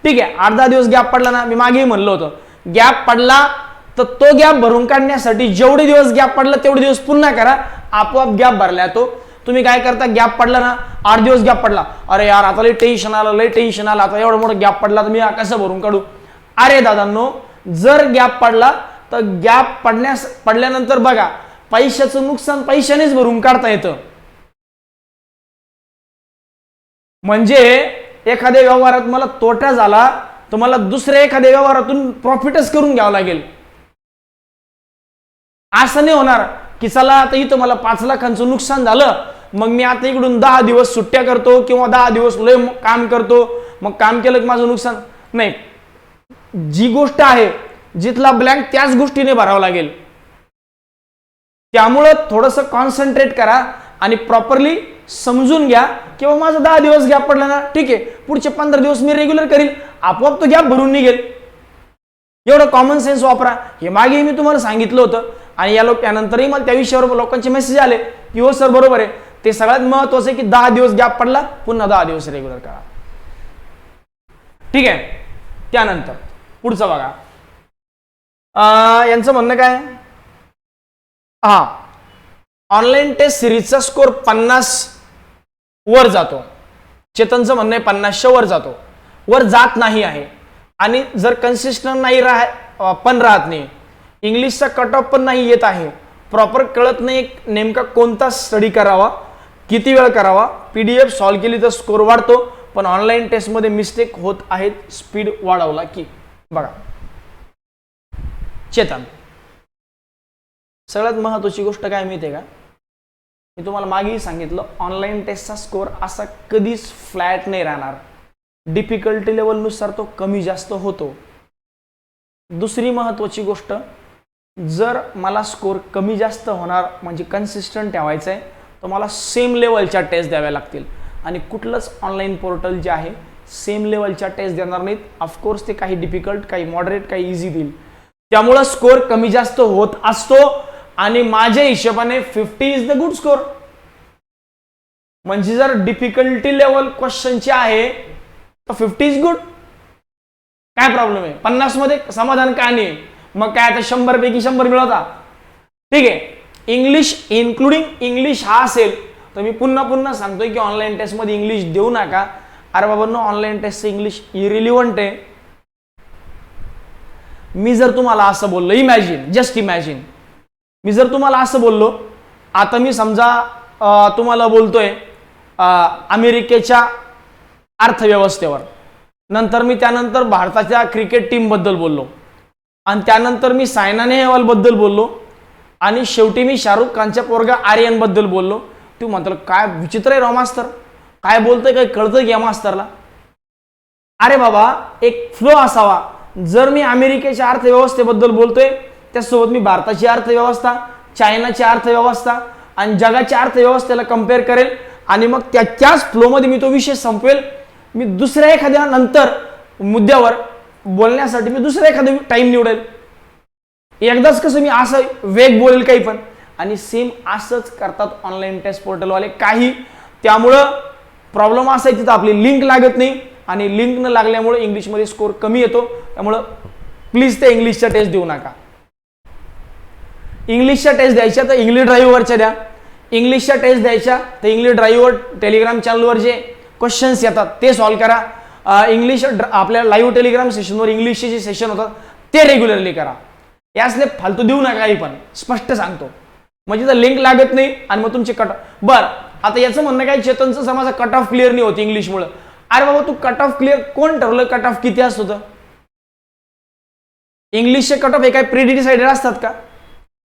ठीक आहे, 8-10 दिवस गॅप पडला ना, मी मागेही म्हणलं होतं गॅप पडला तर तो गॅप भरून काढण्यासाठी जेवढे दिवस गॅप पडला तेवढे दिवस पुन्हा करा, आपोआप गॅप भरला तो. तुम्ही काय करता, गॅप पडला ना, 8 दिवस गॅप पडला, अरे यार आता लई टेन्शन आलं, आता एवढा मोठा गॅप पडला तर मी कसं भरून काढू. अरे दादांनो, जर गॅप पडला तर गॅप पडल्यानंतर बघा पैशाचं नुकसान पैशानेच भरून काढता येतं. म्हणजे एखाद्या व्यवहारात मला तोटा झाला तर मला दुसऱ्या एखाद्या व्यवहारातून प्रॉफिटच करून घ्यावं लागेल. असं नाही होणार की चला आता इथं मला 5 लाखांचं नुकसान झालं, मग मी आता इकडून 10 दिवस सुट्ट्या करतो किंवा 10 दिवस लय काम करतो, मग काम केलं की माझं नुकसान नाही. जी गोष्ट आहे जिथला ब्लँक त्याच गोष्टीने भरावं लागेल. त्यामुळं थोडंसं कॉन्सन्ट्रेट करा आणि प्रॉपरली समजून घ्या किंवा माझा 10 दिवस गॅप पडला ना, ठीक आहे पुढचे 15 दिवस मी रेग्युलर करील, आपोआप तो गॅप भरून निघेल. एवढं कॉमन सेन्स वापरा. हे मागे मी तुम्हाला सांगितलं होतं आणि त्यानंतरही मला त्या विषयावर लोकांचे मेसेज आले की हो सर बरोबर आहे. ते सगळ्यात महत्वाचं आहे की 10 दिवस गॅप पडला पुन्हा 10 दिवस रेग्युलर करा. ठीक आहे. त्यानंतर पुढचं बघा, यांचं म्हणणं काय, ऑनलाईन टेस्ट सिरीजचा स्कोर 50 वर जातो. चेतनचं म्हणणं आहे 50च्या वर जातो, वर जात नाही आहे. आणि जर कन्सिस्टंट नाही राहत नाही, इंग्लिशचा कट ऑफ पण नाही येत आहे, प्रॉपर कळत नाही नेमका कोणता स्टडी करावा, किती वेळ करावा, PDF सॉल्व्ह केली तर स्कोर वाढतो, पण ऑनलाईन टेस्टमध्ये मिस्टेक होत आहेत, स्पीड वाढवला की. बघा चेतन, सगळ्यात महत्वाची गोष्ट काय माहिती आहे का, मी तुम्हाला मागेही सांगितलं, ऑनलाईन टेस्टचा स्कोअर असा कधीच फ्लॅट नाही राहणार, डिफिकल्टी लेवलनुसार तो कमी जास्त होतो. दुसरी महत्त्वाची गोष्ट, जर मला स्कोअर कमी जास्त होणार म्हणजे कन्सिस्टंट ठेवायचं आहे, तर मला सेम लेवलच्या टेस्ट द्याव्या लागतील. आणि कुठलंच ऑनलाईन पोर्टल जे आहे सेम लेवलच्या टेस्ट देणार नाहीत. ऑफकोर्स ते काही डिफिकल्ट, काही मॉडरेट, काही इझी देईल. त्यामुळं स्कोअर कमी जास्त होत असतो. आणि माझ्या हिशोबाने 50 इज द गुड स्कोअर. म्हणजे जर डिफिकल्टी लेवल क्वेश्चनचे आहे तर 50 इज गुड. काय प्रॉब्लेम आहे? 50 मध्ये समाधान का नाही? मग काय आता 100 पैकी 100 मिळवता. ठीक आहे. इंग्लिश इन्क्लुडिंग इंग्लिश हा असेल तर मी पुन्हा सांगतोय की ऑनलाईन टेस्ट मध्ये इंग्लिश देऊ नका. अरे बाबांनो, ऑनलाईन टेस्ट इंग्लिश इरिलिव्हंट आहे. मी जर तुम्हाला असं बोललो, जस्ट इमॅजिन, मी जर तुम्हाला असं बोललो, आता मी समजा तुम्हाला बोलतोय अमेरिकेच्या अर्थव्यवस्थेवर, नंतर मी त्यानंतर भारताच्या क्रिकेट टीम बद्दल बोललो, आणि त्यानंतर मी सायना नेहवाल बद्दल बोललो, आणि शेवटी मी शाहरुख खानच्या पोरगा आर्यन बद्दल बोललो. तू म्हणतो काय विचित्र आहे राव मास्तर, काय बोलतोय, काय कळतंय की मास्तरला? अरे बाबा, एक फ्लो असावा. जर मी अमेरिकेच्या अर्थव्यवस्थेबद्दल बोलतोय, त्यासोबत मी भारताची अर्थव्यवस्था, चायनाची अर्थव्यवस्था आणि जगाच्या अर्थव्यवस्थेला कम्पेअर करेल, आणि मग त्याच्याच फ्लोमध्ये मी तो विषय संपवेल. मी दुसऱ्या एखाद्या नंतर मुद्द्यावर बोलण्यासाठी मी दुसरा एखादा टाइम निवडेल. एकदाच कसं मी असं वेग बोलेल काही पण, आणि सेम असंच करतात ऑनलाईन टेस्ट पोर्टलवाले काही. त्यामुळं प्रॉब्लेम असा आहे, तिथं आपली लिंक लागत नाही, आणि लिंक न लागल्यामुळे इंग्लिशमध्ये स्कोअर कमी येतो. त्यामुळं प्लीज ते इंग्लिशच्या टेस्ट देऊ नका. इंग्लिशच्या टेस्ट द्यायच्या तर इंग्लिश ड्राईव्हवरच्या द्या. इंग्लिशच्या टेस्ट द्यायच्या तर इंग्लिश ड्राईव्हवर टेलिग्राम चॅनलवर जे क्वेश्चन्स येतात ते सॉल्व्ह करा. इंग्लिश आपल्या लाईव्ह टेलिग्राम सेशनवर इंग्लिशचे जे सेशन होतात ते रेग्युलरली करा. यासले फालतू देऊ नका काही पण, स्पष्ट सांगतो. म्हणजे तर लिंक लागत नाही आणि मग तुमचे कट ऑफ. बरं, आता याचं म्हणणं काय, चेतनचं समाजा कट ऑफ क्लिअर नाही होती इंग्लिशमुळे. अरे बाबा, तू कट ऑफ क्लिअर कोण ठरवलं? कट ऑफ किती असतो? इंग्लिशचे कट ऑफ हे काय प्री डिसाइडेड असतात का?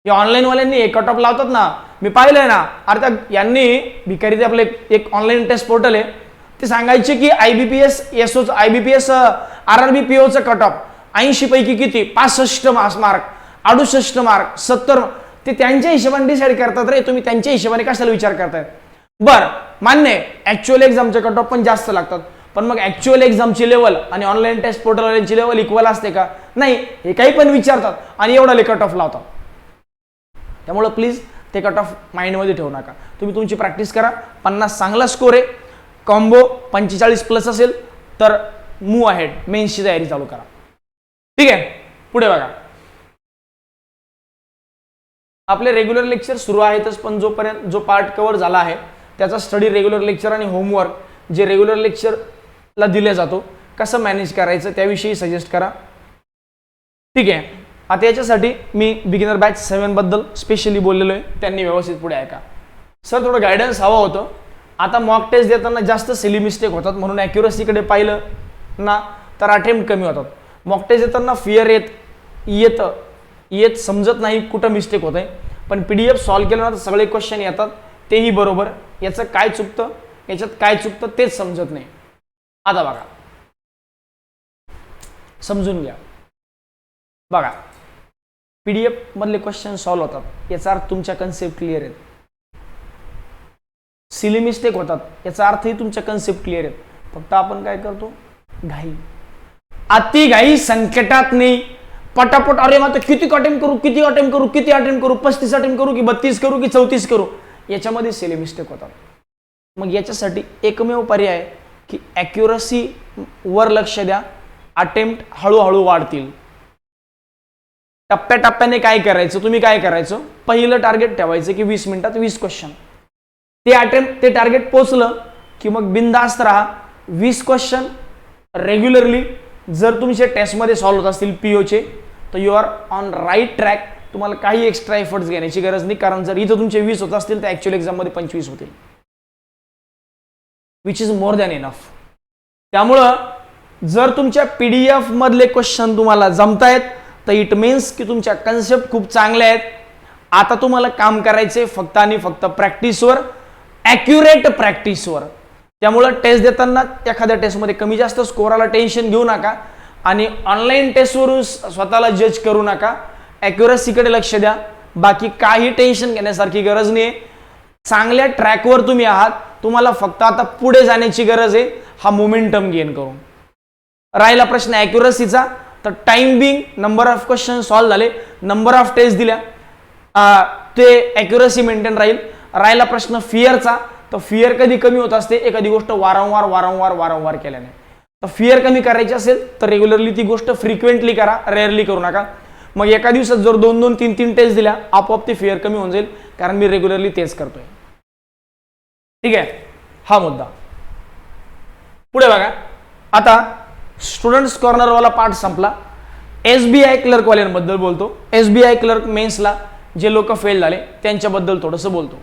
या ऑनलाईन वाल्यांनी हे कट ऑफ लावतात ना, मी पाहिलंय ना. अर्थात यांनी भिकारी ते आपले एक ऑनलाईन टेस्ट पोर्टल आहे, ते सांगायचे की IBPS SO IBPS RRB POचं कट ऑफ 80 पैकी किती, 65 मार्क, 68 मार्क, 70. ते त्यांच्या हिशोबाने डिसाईड करतात रे. तुम्ही त्यांच्या हिशोबाने कशाला विचार करताय? बरं, मान्य आहे, ऍक्च्युअल एक्झामचे कट ऑफ पण जास्त लागतात, पण मग ऍक्च्युअल एक्झामची लेवल आणि ऑनलाईन टेस्ट पोर्टलवाल्यांची लेवल इक्वल असते का? नाही. हे काही पण विचारतात आणि एवढा कट ऑफ लावतात. त्यामुळे प्लीज ते कट ऑफ माइंडमध्ये ठेवू नका. तुम्ही तुमची प्रॅक्टिस करा. 50 चांगला स्कोर आहे. कॉम्बो 45 प्लस असेल तर मूव अहेड, मेन्सची तयारी चालू करा. ठीक आहे, पुढे बघा. आपले रेग्युलर लेक्चर सुरू आहेतच, पण जो पार्ट कव्हर झाला आहे त्याचा स्टडी रेग्युलर लेक्चर आणि होमवर्क जे रेग्युलर लेक्चरला दिले जातो कसं मॅनेज करायचं त्याविषयी सजेस्ट करा. ठीक आहे. आता याच्यासाठी मी बिगिनर बॅच 7 बद्दल स्पेशली बोललेलो आहे, त्यांनी व्यवस्थित पुढे ऐका. सर, थोडं गायडन्स हवं होतं. आता मॉक टेस्ट देताना जास्त सिली मिस्टेक होतात, म्हणून ॲक्युरसीकडे पाहिलं ना तर अटेम्प्ट कमी होतात. मॉक टेस्ट देताना फिअर येत समजत नाही कुठं मिस्टेक होत आहे, पण PDF सॉल्व्ह केलं ना तर सगळे क्वेश्चन येतात, तेही बरोबर. याचं काय चुकतं, याच्यात काय चुकतं तेच समजत नाही. आता बघा, समजून घ्या. बघा, PDF मधले क्वेश्चन सॉल्व्ह होतात याचा अर्थ तुमच्या कन्सेप्ट क्लिअर आहेत. सिली मिस्टेक होतात याचा अर्थही तुमच्या कन्सेप्ट क्लिअर आहेत. फक्त आपण काय करतो, घाई, अति घाई संकटात नाही. पटापट, अरे मग किती अटेम्प्ट करू, किती अटेम्प्ट करू, 35 अटेम्प्ट करू की 32 करू की 34 करू, याच्यामध्ये सिली मिस्टेक होतात. मग याच्यासाठी एकमेव पर्याय आहे की ॲक्युरसी वर लक्ष द्या. अटेम्प्ट हळूहळू वाढतील. टप्प्याटप्प्याने काय करायचं, तुम्ही काय करायचं, पहिलं टार्गेट ठेवायचं की 20 मिनिटात 20 क्वेश्चन. ते टार्गेट पोचलं की मग बिंदास्त राहा. 20 क्वेश्चन रेग्युलरली जर तुमचे टेस्टमध्ये सॉल्व्ह होत असतील POचे, तर you are on right track. तुम्हाला काही एक्स्ट्रा एफर्ट्स घेण्याची गरज नाही, कारण जर इथं तुमचे 20 होत असतील तर ॲक्च्युअल एक्झाममध्ये 25 होतील, which is more than enough. त्यामुळं जर तुमच्या PDF मधले क्वेश्चन तुम्हाला जमतायत तर इट मीन्स की तुमच्या कन्सेप्ट खूप चांगल्या आहेत आता तुम्हाला काम करायचे फक्त आणि फक्त प्रॅक्टिसवर, ॲक्युरेट प्रॅक्टिसवर. त्यामुळं टेस्ट देताना एखाद्या टेस्टमध्ये कमी जास्त स्कोर आला टेन्शन घेऊ नका आणि ऑनलाईन टेस्टवरून स्वतःला जज करू नका. ॲक्युरसीकडे लक्ष द्या. बाकी काही टेन्शन घेण्यासारखी गरज नाही. चांगल्या ट्रॅकवर तुम्ही आहात. तुम्हाला फक्त आता पुढे जाण्याची गरज आहे, हा मोमेंटम गेन करून. राहिला प्रश्न ॲक्युरसीचा, तर time being number of question solve झाले, नंबर ऑफ टेस्ट दिल्या, ते ॲक्युरसी मेंटेन राहील. राहिला प्रश्न फिअरचा, तर फिअर कधी कमी होत असते एखादी गोष्ट वारंवार वारंवार वारंवार केल्याने. तर फिअर कमी करायची असेल तर रेग्युलरली ती गोष्ट फ्रिक्वेंटली करा, रेअरली करू नका. मग एका दिवसात जर 2-2, 3-3 टेस्ट दिल्या आपोआप ती फिअर कमी होऊन जाईल, कारण मी रेग्युलरली तेच करतोय. ठीक आहे, हा मुद्दा. पुढे बघा, आता स्टुडंट्स कॉर्नरवाला पार्ट संपला. SBI क्लर्कवाल्यांबद्दल बोलतो. SBI क्लर्क मेन्सला जे लोक फेल झाले त्यांच्याबद्दल थोडंसं बोलतो.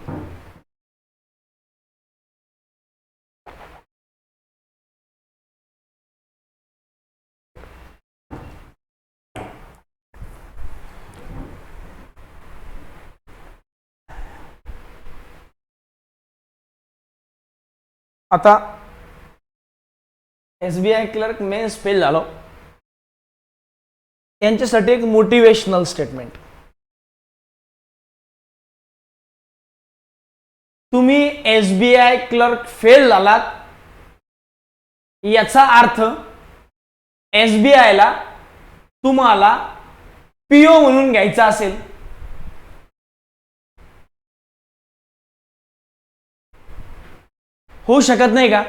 आता SBI क्लर्क मेन्स फेल झालो, यांच्यासाठी एक मोटिवेशनल स्टेटमेंट. तुम्ही SBI क्लर्क फेल झालात याचा अर्थ SBI ला तुम्हाला PO म्हणून घ्यायचा असेल, होऊ शकत नाही का?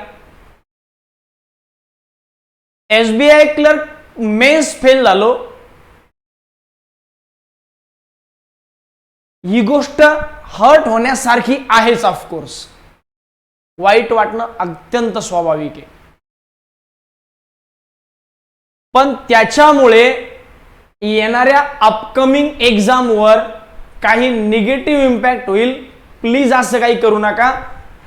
SBI क्लर्क मेन्स फेल झालो, ही गोष्ट हर्ट होण्यासारखी आहेच. ऑफकोर्स वाईट वाटणं अत्यंत स्वाभाविक आहे, पण त्याच्यामुळे येणाऱ्या अपकमिंग एक्झामवर काही निगेटिव्ह इम्पॅक्ट होईल. प्लीज असं काही करू नका.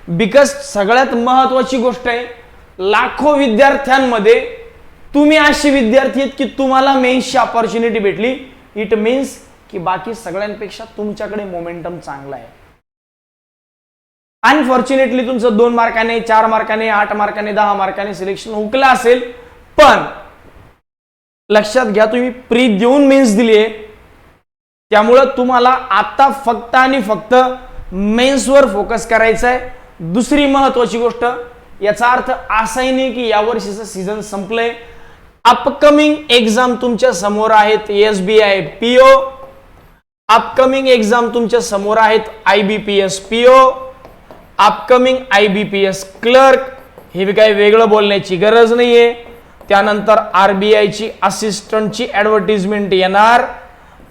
बिकॉज सगळ्यात महत्वाची गोष्ट आहे, लाखो विद्यार्थ्यांमध्ये तुम्ही असे विद्यार्थी आहेत की तुम्हाला मेन्सची अपॉर्च्युनिटी भेटली. इट मीन्स की बाकी सगळ्यांपेक्षा तुमच्याकडे मोमेंटम चांगला आहे. अनफॉर्च्युनेटली तुमचं 2 मार्काने, 4 मार्काने, 8 मार्काने, 10 मार्काने सिलेक्शन हुकलं असेल, पण लक्षात घ्या तुम्ही प्री देऊन मेन्स दिली आहे. त्यामुळं तुम्हाला आता फक्त आणि फक्त मेन्सवर फोकस करायचा आहे. दुसरी महत्वाची गोष्ट, याचा अर्थ असाही नाही की यावर्षीचं सीझन संपलंय. अपकमिंग एक्झाम तुमच्या समोर आहेत. SBI PO अपकमिंग एक्झाम तुमच्या समोर आहेत. IBPS PO, upcoming IBPS clerk, हे काही वेगळं बोलण्याची गरज नाहीये. त्यानंतर RBI ची असिस्टंटची ऍडव्हर्टिजमेंट येणार,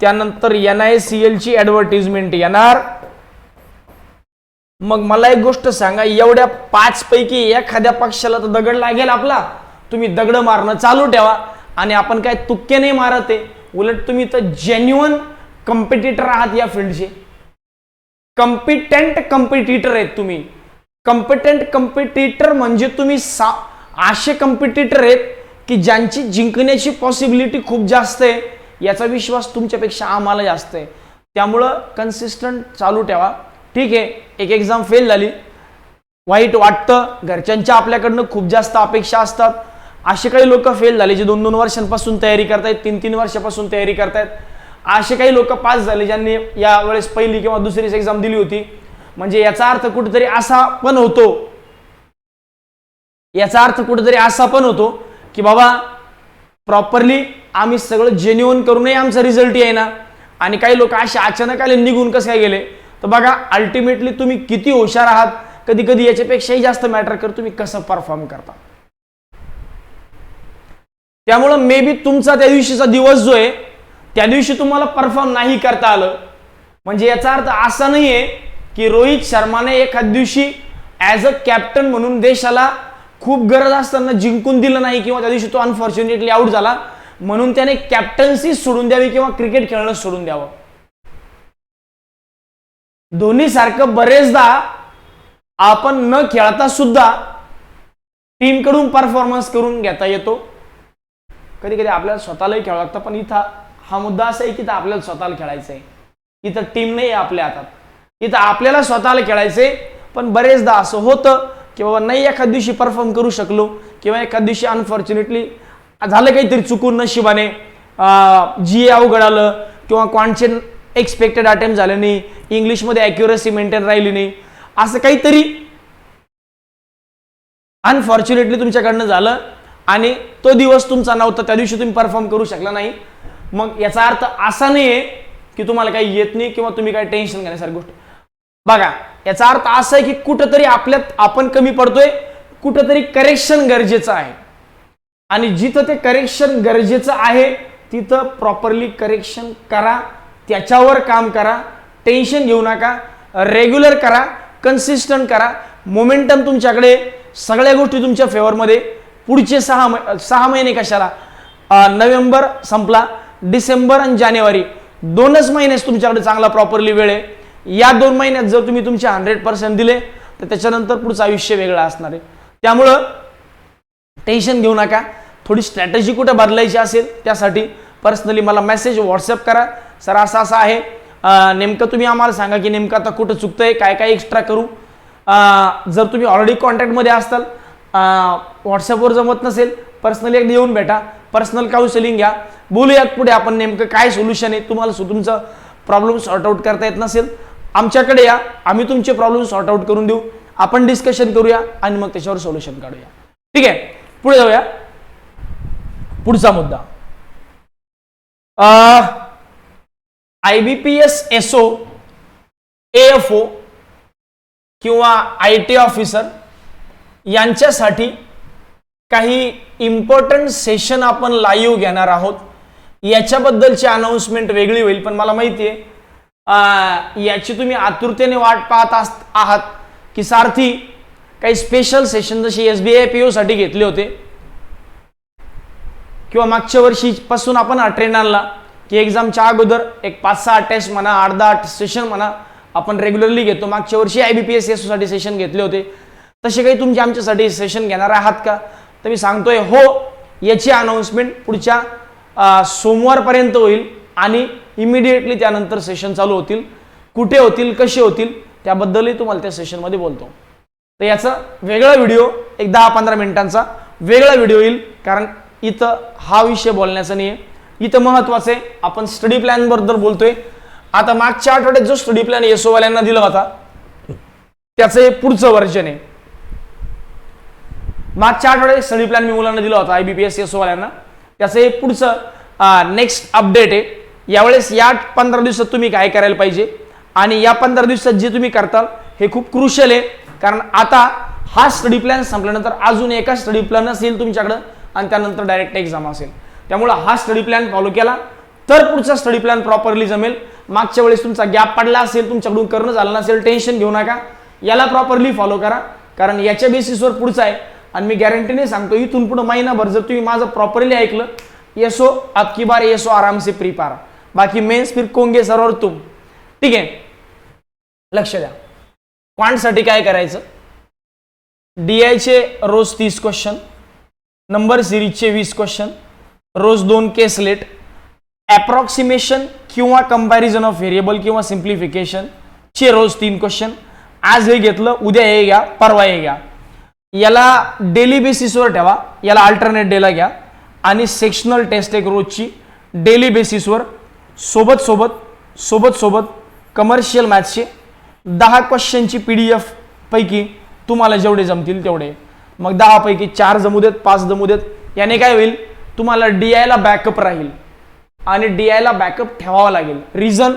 त्यानंतर NICL ची ऍडव्हर्टिजमेंट येणार. मग मला एक गोष्ट सांगा, एवढ्या 5 पैकी एखाद्या पक्षाला तर दगड लागेल आपला. तुम्ही दगड मारणं चालू ठेवा. आणि आपण काय तुक्के नाही मारत आहे, उलट तुम्ही तर जेन्युइन कॉम्पिटिटर आहात या फील्डचे. कॉम्पिटंट कॉम्पिटिटर आहेत तुम्ही. कॉम्पिटंट कॉम्पिटिटर म्हणजे तुम्ही असे कॉम्पिटिटर आहेत की ज्यांची जिंकण्याची पॉसिबिलिटी खूप जास्त आहे. याचा विश्वास तुमच्यापेक्षा आम्हाला जास्त आहे. त्यामुळं कन्सिस्टंट चालू ठेवा. ठीक आहे, एक एक्झाम फेल झाली, वाईट वाटतं. घरच्यांच्या आपल्याकडनं खूप जास्त अपेक्षा असतात. असे काही लोक फेल झाले जे 2-2 वर्षांपासून तयारी करतायत, 3-3 वर्षापासून तयारी करतायत. असे काही लोक पास झाले ज्यांनी या वेळेस पहिली किंवा दुसरीच एक्झाम दिली होती. म्हणजे याचा अर्थ कुठेतरी असा पण होतो, की बाबा प्रॉपरली आम्ही सगळं जेन्युइन करूनही आमचा रिझल्ट येईना. आणि काही लोक असे अचानक आले, निघून कसं काय गेले. तर बघा, अल्टिमेटली तुम्ही किती हुशार आहात, कधी कधी याच्यापेक्षाही जास्त मॅटर करतो तुम्ही कसं परफॉर्म करता. त्यामुळं मे बी तुमचा त्या दिवशीचा दिवस जो आहे, त्या दिवशी तुम्हाला परफॉर्म नाही करता आलं, म्हणजे याचा अर्थ असा नाहीये की रोहित शर्माने एखाद दिवशी ॲज अ कॅप्टन म्हणून देशाला खूप गरज असताना जिंकून दिलं नाही, किंवा त्या दिवशी तो अनफॉर्च्युनेटली आउट झाला म्हणून त्याने कॅप्टन्सी सोडून द्यावी किंवा क्रिकेट खेळणं सोडून द्यावं. धोनी सारखं बरेचदा आपण न खेळता सुद्धा टीम कडून परफॉर्मन्स करून घेता येतो. कधी कधी आपल्याला स्वतःलाही खेळावं लागतं, पण इथं हा मुद्दा असा आहे की आपल्याला स्वतःला खेळायचं आहे. इथं टीम नाही आहे आपल्या हातात, इथं आपल्याला स्वतःला खेळायचे. पण बरेचदा असं होतं की बाबा नाही एखाद दिवशी परफॉर्म करू शकलो किंवा एखाद दिवशी अनफॉर्च्युनेटली झालं काहीतरी चुकून नशिबाने, जी अवघड आलं किंवा क्वांटचे एक्सपेक्टेड अटेम्प्ट झाले नाही, इंग्लिशमध्ये ॲक्युरसी मेंटेन राहिली नाही, असं काहीतरी अनफॉर्च्युनेटली तुमच्याकडनं झालं आणि तो दिवस तुमचा नव्हता, त्या दिवशी तुम्ही परफॉर्म करू शकला नाही. मग याचा अर्थ असा नाही आहे की तुम्हाला काही येत नाही किंवा तुम्ही काही टेन्शन घेण्यासारखी गोष्ट. बघा, याचा अर्थ असा आहे की कुठंतरी आपल्यात आपण कमी पडतोय, कुठंतरी करेक्शन गरजेचं आहे आणि जिथं ते करेक्शन गरजेचं आहे तिथं प्रॉपरली करेक्शन करा, त्याच्यावर काम करा, टेन्शन घेऊ नका, रेग्युलर करा, कन्सिस्टंट करा. मोमेंटम तुमच्याकडे, सगळ्या गोष्टी तुमच्या फेवरमध्ये. पुढचे 6 महिने कशाला, नोव्हेंबर संपला, डिसेंबर आणि जानेवारी 2च महिनेच तुमच्याकडे चांगला प्रॉपरली वेळ आहे. या 2 महिन्यात जर तुम्ही तुमचे 100% दिले तर त्याच्यानंतर पुढचं आयुष्य वेगळं असणार आहे. त्यामुळं टेन्शन घेऊ नका. थोडी स्ट्रॅटेजी कुठे बदलायची असेल त्यासाठी पर्सनली मला मेसेज व्हॉट्सअप करा, सर असं असं आहे, नेमकं तुम्ही आम्हाला सांगा की नेमकं आता कुठं चुकतंय, काय काय एक्स्ट्रा करू. जर तुम्ही ऑलरेडी कॉन्टॅक्टमध्ये असताल, व्हॉट्सअपवर जमत नसेल, पर्सनली एकदा येऊन भेटा, पर्सनल काउन्सिलिंग घ्या, बोलूयात पुढे आपण नेमकं काय सोल्युशन आहे. तुम्हाला तुमचं प्रॉब्लेम सॉर्ट आउट करता येत नसेल, आमच्याकडे या, आम्ही तुमचे प्रॉब्लेम सॉर्ट आउट करून देऊ, आपण डिस्कशन करूया आणि मग त्याच्यावर सोल्युशन काढूया. ठीक आहे, पुढे जाऊया. पुढचा मुद्दा, IBPS SO, AFO किंवा IT ऑफिसर यांच्यासाठी काही इम्पॉर्टंट सेशन आपण लाईव्ह घेणार आहोत. याच्याबद्दलची अनाउन्समेंट वेगळी होईल, पण मला माहिती आहे याची तुम्ही आतुरतेने वाट पाहत आहात की सारथी काही स्पेशल सेशन जशी SBI PO साठी घेतले होते किंवा मागच्या वर्षीपासून आपण हा ट्रेंड आणला की एक्झामच्या अगोदर एक 5-6 टेस्ट म्हणा, 8-10 सेशन म्हणा, आपण रेग्युलरली घेतो. मागच्या वर्षी IBPS SO साठी सेशन घेतले होते, तसे काही तुमचे आमच्यासाठी सेशन घेणार आहात का? तर मी सांगतोय हो, याची अनाउन्समेंट पुढच्या सोमवारपर्यंत होईल आणि इमिडिएटली त्यानंतर सेशन चालू होतील. कुठे होतील, कसे होतील, त्याबद्दलही तुम्हाला त्या सेशनमध्ये बोलतो. तर याचा वेगळा व्हिडिओ, एक 10-15 मिनिटांचा वेगळा व्हिडिओ येईल, कारण इथं हा विषय बोलण्याचा नाही आहे. इथं महत्वाचं आहे, आपण स्टडी प्लॅन बद्दल बोलतोय. आता मागच्या आठवड्यात जो स्टडी प्लॅन SO वाल्यांना दिला होता त्याचं हे पुढचं वर्जन आहे. मागच्या आठवड्यात स्टडी प्लॅन मी मुलांना दिला होता IBPS SO वाल्यांना, त्याचं हे पुढचं नेक्स्ट अपडेट आहे. यावेळेस या 15 दिवसात तुम्ही काय करायला पाहिजे आणि या 15 दिवसात जे तुम्ही करताल हे खूप क्रुशियल आहे, कारण आता हा स्टडी प्लॅन संपल्यानंतर अजून एका स्टडी प्लॅन असेल तुमच्याकडं आणि त्यानंतर डायरेक्ट एक्झाम असेल. त्यामुळे हा स्टडी प्लॅन फॉलो केला तर पुढचा स्टडी प्लॅन प्रॉपरली जमेल. मागच्या वेळेस तुमचा गॅप पडला असेल, तुमच्याकडून करणं झालं नसेल, टेन्शन घेऊ नका, याला प्रॉपरली फॉलो करा, कारण याच्या बेसिसवर पुढचा आहे. आणि मी गॅरंटीने सांगतो इथून पुढे महिनाभर जर तुम्ही माझं प्रॉपरली ऐकलं, SO अब की बार SO आराम से प्रिपेयर, बाकी मेंस फिर कोंगे सर और तुम. ठीक आहे, लक्ष द्या. क्वांटसाठी काय करायचं, DI चे रोज 30 क्वेश्चन, नंबर सिरीजचे 20 क्वेश्चन, रोज 2 केसलेट, अप्रॉक्सिमेशन किंवा कंपॅरिझन ऑफ व्हेरिएबल किंवा सिम्प्लिफिकेशन चे रोज 3 क्वेश्चन. आज हे घेतलं, उद्या हे घ्या, परवा हे घ्या. याला डेली बेसिसवर ठेवा, याला अल्टरनेट डेला घ्या आणि सेक्शनल टेस्ट एक रोजची डेली बेसिसवर सोबत कमर्शियल मॅथ्सचे 10 क्वेश्चनची PDF पैकी तुम्हाला जेवढे जमतील तेवढे. मग 10 पैकी 4 जमू देत, 5 जमू देत. याने काय होईल, तुम्हाला DI ला बॅकअप राहील आणि DI ला बॅकअप ठेवावा लागेल. रिझन,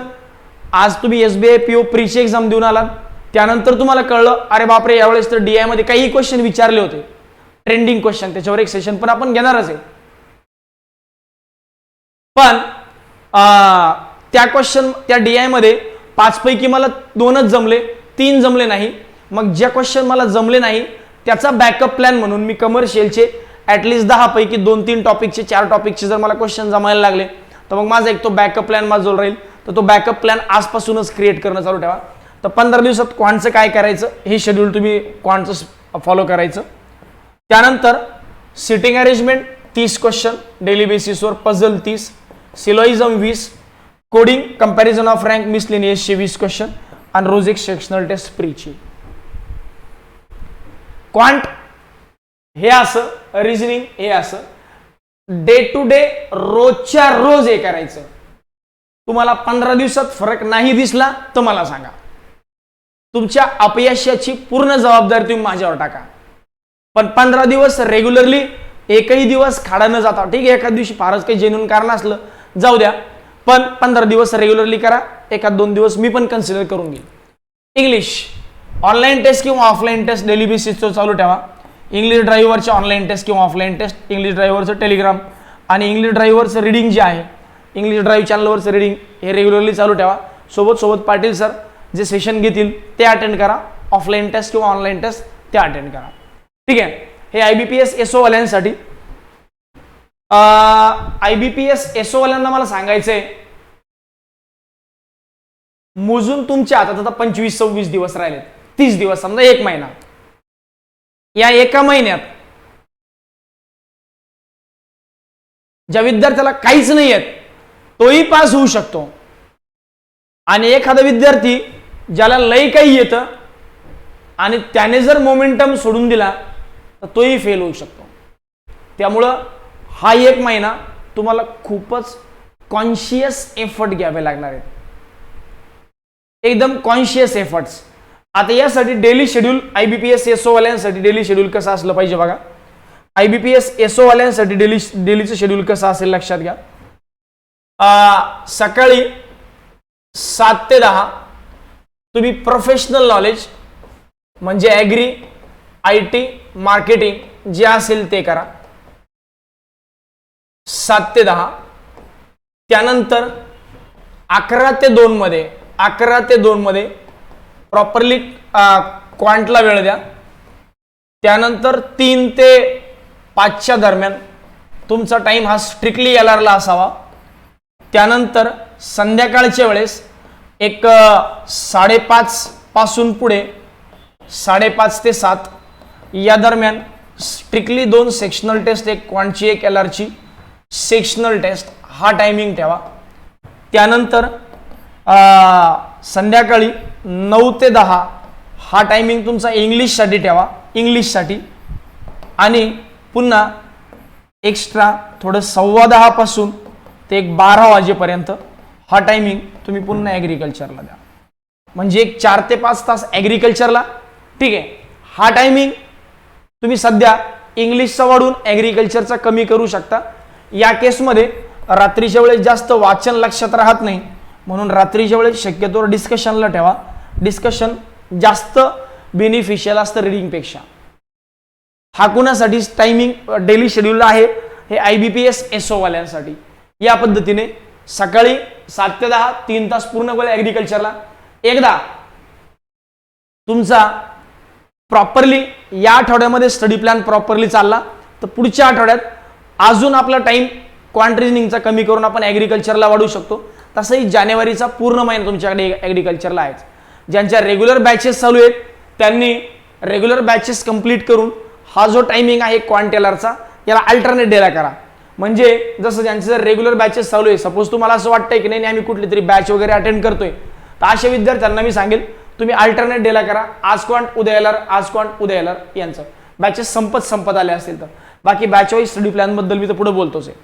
आज तुम्ही SBI PO प्रीची एक्झाम देऊन आलात, त्यानंतर तुम्हाला कळलं अरे बापरे यावेळेस तर DI मध्ये काही क्वेश्चन विचारले होते, ट्रेंडिंग क्वेश्चन, त्याच्यावर एक सेशन पण आपण घेणारच आहे. पण त्या क्वेश्चन त्या DI मध्ये 5 पैकी मला 2च जमले, 3 जमले नाही. मग ज्या क्वेश्चन मला जमले नाही त्याचा बॅकअप प्लॅन म्हणून मी कमर्शियलचे ॲटलिस्ट 10 पैकी 2-3 टॉपिकचे, 4 टॉपिकचे जर मला क्वेश्चन जमायला लागले तर मग माझा एक तो बॅकअप प्लॅन माझा जोर राहील. तर तो बॅकअप प्लॅन आजपासूनच क्रिएट करणं चालू ठेवा. तर 15 दिवसात क्वांटचं काय करायचं हे शेड्यूल तुम्ही क्वांटचं फॉलो करायचं. त्यानंतर सिटिंग अरेंजमेंट 30 क्वेश्चन डेली बेसिसवर, puzzle 30, सिलोइझम 20, coding, comparison of rank, miscellaneous 20 question आणि रोज एक सेक्शनल टेस्ट फ्रीची. क्वांट हे असं, रिझनिंग हे असं, डे टू डे रोजच्या रोज हे करायचं. तुम्हाला 15 दिवसात फरक नाही दिसला तर मला सांगा. तुमच्या अपयशाची पूर्ण जबाबदारी तुम्ही माझ्यावर टाका. पण 15 दिवस रेग्युलरली, एकही दिवस खाडा न जाता, ठीक आहे, एखाद दिवशी फारच काही जेन्युइन कारण असलं जाऊ द्या, पण 15 दिवस रेग्युलरली करा. एखाद 2 दिवस मी पण कन्सिडर करून घेईन. इंग्लिश ऑनलाईन टेस्ट किंवा ऑफलाईन टेस्ट डेली बेसिसवर चालू ठेवा. इंग्लिश ड्राईव्हरचे ऑनलाईन टेस्ट किंवा ऑफलाईन टेस्ट, इंग्लिश ड्राईव्हरचं टेलिग्राम आणि इंग्लिश ड्राईव्हरचं रिडिंग जे आहे, इंग्लिश ड्राईव्ह चॅनलवरचं रिडिंग हे रेग्युलरली चालू ठेवा. सोबत पाटील सर जे सेशन घेतील ते अटेंड करा. ऑफलाईन टेस्ट किंवा ऑनलाईन टेस्ट ते अटेंड करा. ठीक आहे. हे IBPS SO वाल्यांसाठी. IBPS SO वाल्यांना मला सांगायचंय, मोजून तुमच्या हातात आता 25-26 दिवस राहिलेत. 30 दिवस, समजा 1 महिना. या एका महिन्यात ज्या विद्यार्थ्याला काहीच नाही येत तोही पास होऊ शकतो, आणि एखादा विद्यार्थी ज्याला लई काही येतं आणि त्याने जर मोमेंटम सोडून दिला तर तोही फेल होऊ शकतो. त्यामुळं हा 1 महिना तुम्हाला खूपच कॉन्शियस एफर्ट घ्यावे लागणार आहेत, एकदम कॉन्शियस एफर्ट्स. आता यासाठी डेली शेड्यूल IBPS SO वाल्यांसाठी डेली शेड्यूल कसं असलं पाहिजे बघा. IBPS SO वाल्यांसाठी डेलीचं शेड्यूल कसं असेल लक्षात घ्या. सकाळी 7 ते 10 तुम्ही प्रोफेशनल नॉलेज म्हणजे ॲग्री, IT, मार्केटिंग जे असेल ते करा 7 ते 10. त्यानंतर 11 ते 2 मध्ये प्रॉपरली क्वांटला वेळ द्या. त्यानंतर 3 ते 5च्या दरम्यान तुमचा टाइम हा स्ट्रिक्टली LRला असावा. त्यानंतर संध्याकाळच्या वेळेस एक 5:30 पासून पुढे 5:30 ते 7 या दरम्यान स्ट्रिक्टली 2 सेक्शनल टेस्ट, एक क्वांटची एक LRची सेक्शनल टेस्ट, हा टायमिंग ठेवा. त्यानंतर संध्याकाळी 9 ते 10 हा टायमिंग तुमचा इंग्लिशसाठी ठेवा, इंग्लिशसाठी. आणि पुन्हा एक्स्ट्रा थोडं 10:15 पासून ते 12 वाजेपर्यंत हा टायमिंग तुम्ही पुन्हा ॲग्रिकल्चरला द्या. म्हणजे एक 4 ते 5 तास ॲग्रिकल्चरला. ठीक आहे. हा टायमिंग तुम्ही सध्या इंग्लिशचा वाढून ॲग्रिकल्चरचा कमी करू शकता. या केसमध्ये रात्रीच्या वेळेस जास्त वाचन लक्षात राहत नाही, म्हणून रात्रीच्या वेळेस शक्यतोवर डिस्कशनला ठेवा. डिस्कशन जास्त बेनिफिशियल असतं रीडिंगपेक्षा. हा कुणासाठी टायमिंग डेली शेड्यूल आहे, हे IBPS SO वाल्यांसाठी. या पद्धतीने सकाळी 7 ते 10 3 तास पूर्ण वेळ ॲग्रिकल्चरला. एकदा तुमचा प्रॉपरली या आठवड्यामध्ये स्टडी प्लॅन प्रॉपरली चालला तर पुढच्या आठवड्यात अजून आपला टाइम क्वांट रिजनिंगचा कमी करून आपण ॲग्रिकल्चरला वाढवू शकतो. तसंही जानेवारीचा पूर्ण महिना तुमच्याकडे ॲग्रिकल्चरला आहेच. ज्यांच्या रेग्युलर बॅचेस चालू आहेत त्यांनी रेग्युलर बॅचेस कंप्लीट करून हा जो टायमिंग आहे क्वांट LRचा याला अल्टरनेट डेला करा. म्हणजे जसं ज्यांचे जर रेग्युलर बॅचेस चालू आहे, सपोज तुम्हाला असं वाटतंय की नाही आम्ही कुठली तरी बॅच वगैरे अटेंड करतोय, तर अशा विद्यार्थ्यांना मी सांगेल तुम्ही अल्टरनेट डेला करा. आज क्वांट उद्या LR, आज क्वांट उद्या LR यांचं बॅचेस संपत आले असतील तर. बाकी बॅच वाईज स्टडी प्लॅन बद्दल मी तर पुढे बोलतोच आहे.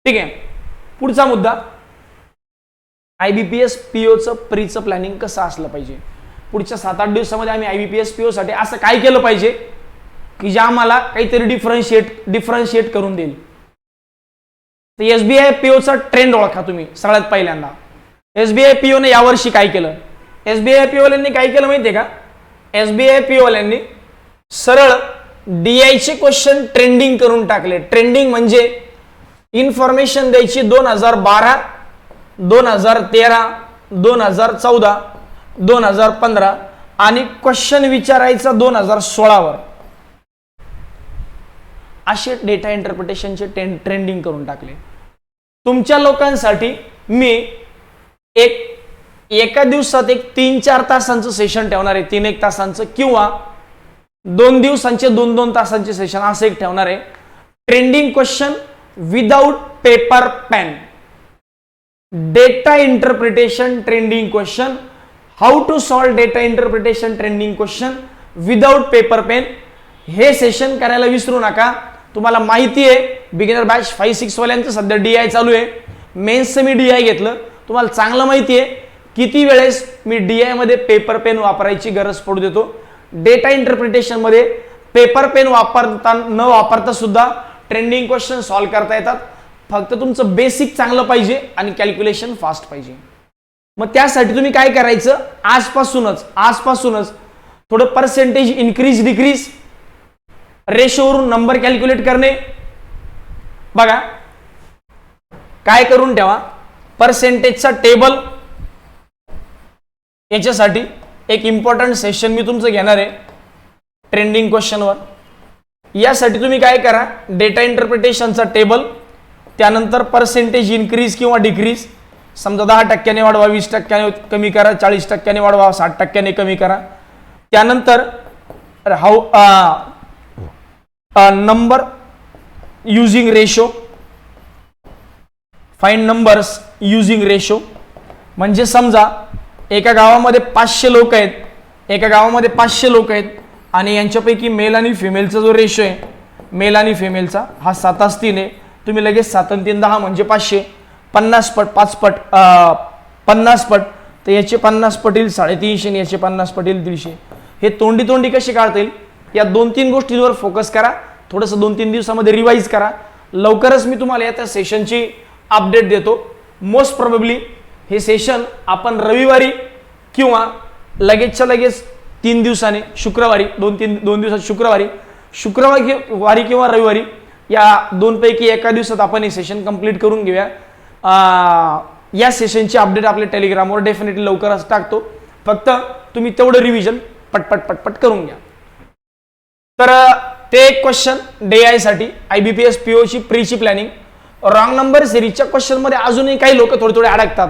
ठीक आहे. पुढचा मुद्दा IBPS POचं प्रीचं प्लॅनिंग कसं असलं पाहिजे. पुढच्या 7-8 दिवसामध्ये आम्ही IBPS PO साठी असं काय केलं पाहिजे की जे आम्हाला काहीतरी डिफरन्शिएट करून देईल. तर SBI POचा ट्रेंड ओळखा तुम्ही सगळ्यात पहिल्यांदा. SBI PO ने यावर्षी काय केलं, SBI PO वाल्यांनी काय केलं माहितीये का. SBI PO वाल्यांनी सरळ DI चे क्वेश्चन ट्रेंडिंग करून टाकले. ट्रेंडिंग म्हणजे इन्फॉर्मेशन द्यायची 2012, 2013, 2014, 2015 आणि क्वेश्चन विचारायचा 2016 वर. असे डेटा इंटरप्रिटेशनचे ट्रेंडिंग करून टाकले. तुमच्या लोकांसाठी मी एका दिवसात एक 3-4 तासांचं सेशन ठेवणार आहे, 3-1 तासांचं, किंवा 2 दिवसांचे 2-2 तासांचे सेशन असं एक ठेवणार आहे. Trending question without paper pen. Data interpretation trending question, how to solve data interpretation trending question without paper pen. हे सेशन करायला विसरू नका. तुम्हाला माहिती आहे बिगिनर बॅच 5-6 वाल्यांचं सध्या DI चालू आहे. मेन्सचं मी DI घेतलं. तुम्हाला चांगलं माहिती आहे किती वेळेस मी DI मध्ये पेपर पेन वापरायची गरज पडू देतो. डेटा इंटरप्रिटेशन मध्ये पेपर पेन न वापरता सुद्धा ट्रेंडिंग क्वेश्चन सॉल्व करता येतात. फक्त तुमचं बेसिक चांगलं पाहिजे आणि कॅल्क्युलेशन फास्ट पाहिजे. मग त्यासाठी तुम्ही काय करायचं, आजपासूनच थोडं पर्सेंटेज इन्क्रीज डिक्रीज रेशोवरून नंबर कॅल्क्युलेट करणे. बघा काय करून ठेवा, पर्सेंटेजचा टेबल. याच्यासाठी एक इम्पॉर्टंट सेशन मी तुमचं घेणार आहे ट्रेंडिंग क्वेश्चनवर. यासाठी तुम्ही काय करा, डेटा इंटरप्रिटेशनचा टेबल, त्यानंतर पर्सेंटेज इन्क्रीज किंवा डिक्रीज. समजा 10% वाढवा, 20% कमी करा, 40% वाढवा, 60% कमी करा. त्यानंतर number using ratio, find numbers using ratio. म्हणजे समजा एका गावामध्ये 500 लोक आहेत आणि यांच्यापैकी मेल आणि फिमेलचा जो रेशो आहे, मेल आणि फिमेलचा हा 7:3 आहे. तुम्ही लगेच 7 आणि 3 10 म्हणजे 500, 50 पट 5 पट 50 पट, तर याचे 50 पट येईल 350 आणि याचे 50 पट येईल 150. हे तोंडी कसे काढता येईल या 2-3 गोष्टींवर फोकस करा. थोडंसं 2-3 दिवसामध्ये रिवाइज करा. लवकरच मी तुम्हाला या सेशनची अपडेट देतो. मोस्ट प्रोबेबली हे सेशन आपण रविवारी किंवा लगेचच्या लगेच 3 दिवसाने शुक्रवारी, 2 दिवसात शुक्रवारी किंवा रविवारी या दोनपैकी एका दिवसात आपण हे सेशन कंप्लीट करून घेऊया. या सेशनची अपडेट आपल्या टेलिग्रामवर डेफिनेटली लवकरच टाकतो. फक्त तुम्ही तेवढं रिव्हिजन पटपट करून घ्या. तर ते एक क्वेश्चन DI साठी IBPS PO ची प्रीची प्लॅनिंग. रॉंग नंबर सिरीजच्या क्वेश्चन मध्ये अजूनही काही लोक थोडे अडकतात.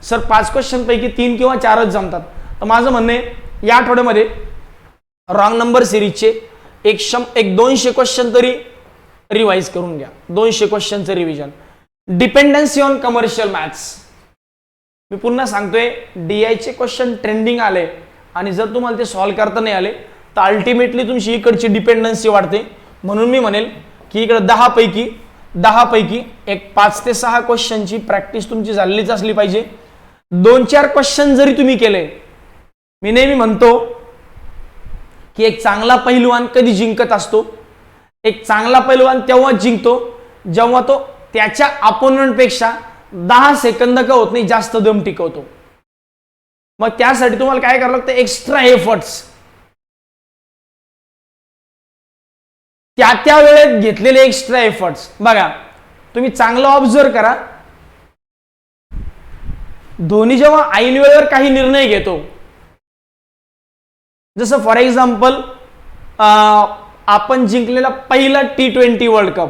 सर 5 क्वेश्चन पैकी 3 किंवा 4च जमतात. तर माझं म्हणणं आहे या आठवड्यामध्ये रॉंग नंबर सिरीजचे 200 क्वेश्चन तरी रिवाइज करून घ्या. 200 क्वेश्चनचं revision. Dependency on commercial maths. मी पुन्हा सांगतोय DI चे क्वेश्चन ट्रेंडिंग आले आणि जर तुम्हाला ते सॉल्व्ह करता नाही आले तर अल्टिमेटली तुमची इकडची डिपेंडन्सी वाढते. म्हणून मी म्हणेल की इकडे 10 पैकी एक 5 ते 6 क्वेश्चनची प्रॅक्टिस तुमची झालेलीच असली पाहिजे. 2-4 क्वेश्चन जरी तुम्ही केले, मी नेहमी म्हणतो की एक चांगला पैलवान कधी जिंकत असतो, एक चांगला पैलवान तेव्हा जिंकतो जेव्हा तो त्याच्या अपोनंटपेक्षा 10 सेकंद का होत नाही जास्त दम टिकवतो. मग त्यासाठी तुम्हाला काय करावं लागतं, एक्स्ट्रा एफर्ट्स. त्या वेळेत घेतलेले एक्स्ट्रा एफर्ट्स. बघा तुम्ही चांगलं ऑब्झर्व करा, धोनी जेव्हा ऐन वेळेवर काही निर्णय घेतो, जसं फॉर एक्झाम्पल आपण जिंकलेला पहिला T20 वर्ल्ड कप,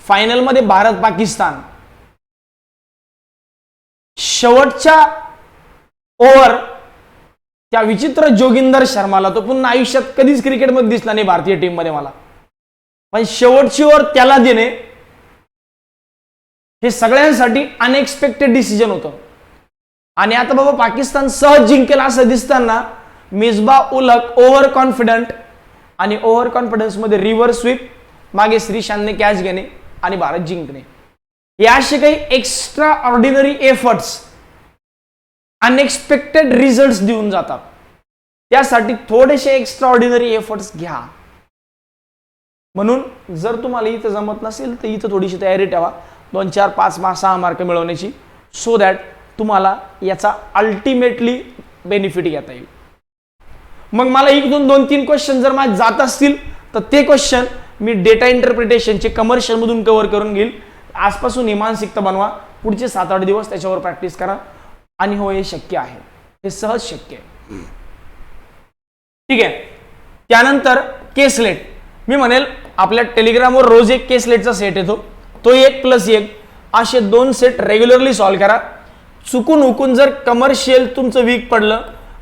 फायनल मध्ये भारत पाकिस्तान, शेवटच्या ओव्हर त्या विचित्र जोगिंदर शर्माला, तो पुन्हा आयुष्यात कधीच क्रिकेटमध्ये दिसला नाही भारतीय टीम मध्ये मला, पण शेवटची ओव्हर त्याला देणे हे सगळ्यांसाठी अनएक्सपेक्टेड डिसिजन होतं. आणि आता बाबा पाकिस्तान सहज जिंकेल असं दिसताना मिसबाह उल हक ओव्हर कॉन्फिडंट आणि ओव्हर कॉन्फिडन्स मध्ये रिव्हर्स स्वीप, मागे श्रीशांतने कॅच घेणे आणि भारत जिंकणे, या असे काही extra ordinary efforts unexpected results देऊन जातात. त्यासाठी थोडेसे एक्स्ट्रा ऑर्डिनरी एफर्ट्स घ्या. म्हणून जर तुम्हाला इथं जमत नसेल तर इथं थोडीशी तयारी ठेवा 2, 4, 5, 6 मार्क मिळवण्याची, सो दॅट तुम्हाला याचा अल्टिमेटली बेनिफिट घेता येईल. मग मला इकडून 2-3 क्वेश्चन जर माझे जात असतील तर ते क्वेश्चन मी डेटा इंटरप्रिटेशनचे कमर्शियल मधून कव्हर करून घेईल. आजपासून ही मानसिकता बनवा, पुढचे 7-8 दिवस त्याच्यावर प्रॅक्टिस करा आणि हो हे शक्य आहे, हे सहज शक्य आहे. ठीक आहे. त्यानंतर केसलेट, मी म्हणेल आपल्या टेलिग्रामवर रोज एक केसलेटचा सेट येतो, तो 1+1 असे 2 सेट रेग्युलरली सॉल्व्ह करा. चुकून हुकून जर कमर्शियल तुमचं वीक पडलं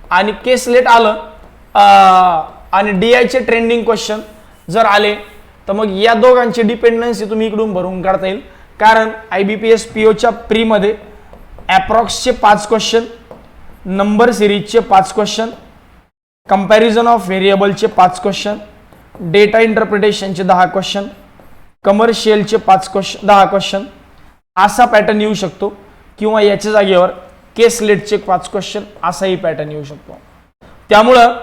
आणि केसलेट आलं आणि DI चे ट्रेंडिंग क्वेश्चन जर आले तर मग या दोघांची डिपेंडन्सी तुम्ही इकडून भरून काढता येईल. कारण IBPS PO च्या प्रीमध्ये ॲप्रॉक्सचे 5 क्वेश्चन, नंबर सिरीजचे 5 क्वेश्चन, कंपॅरिझन ऑफ व्हेरिएबलचे 5 क्वेश्चन, डेटा इंटरप्रिटेशनचे 10 क्वेश्चन, कमर्शियलचे 10 क्वेश्चन असा पॅटर्न येऊ शकतो, किंवा याच्या जागेवर केस लेटचे 5 क्वेश्चन असाही पॅटर्न येऊ शकतो. त्यामुळं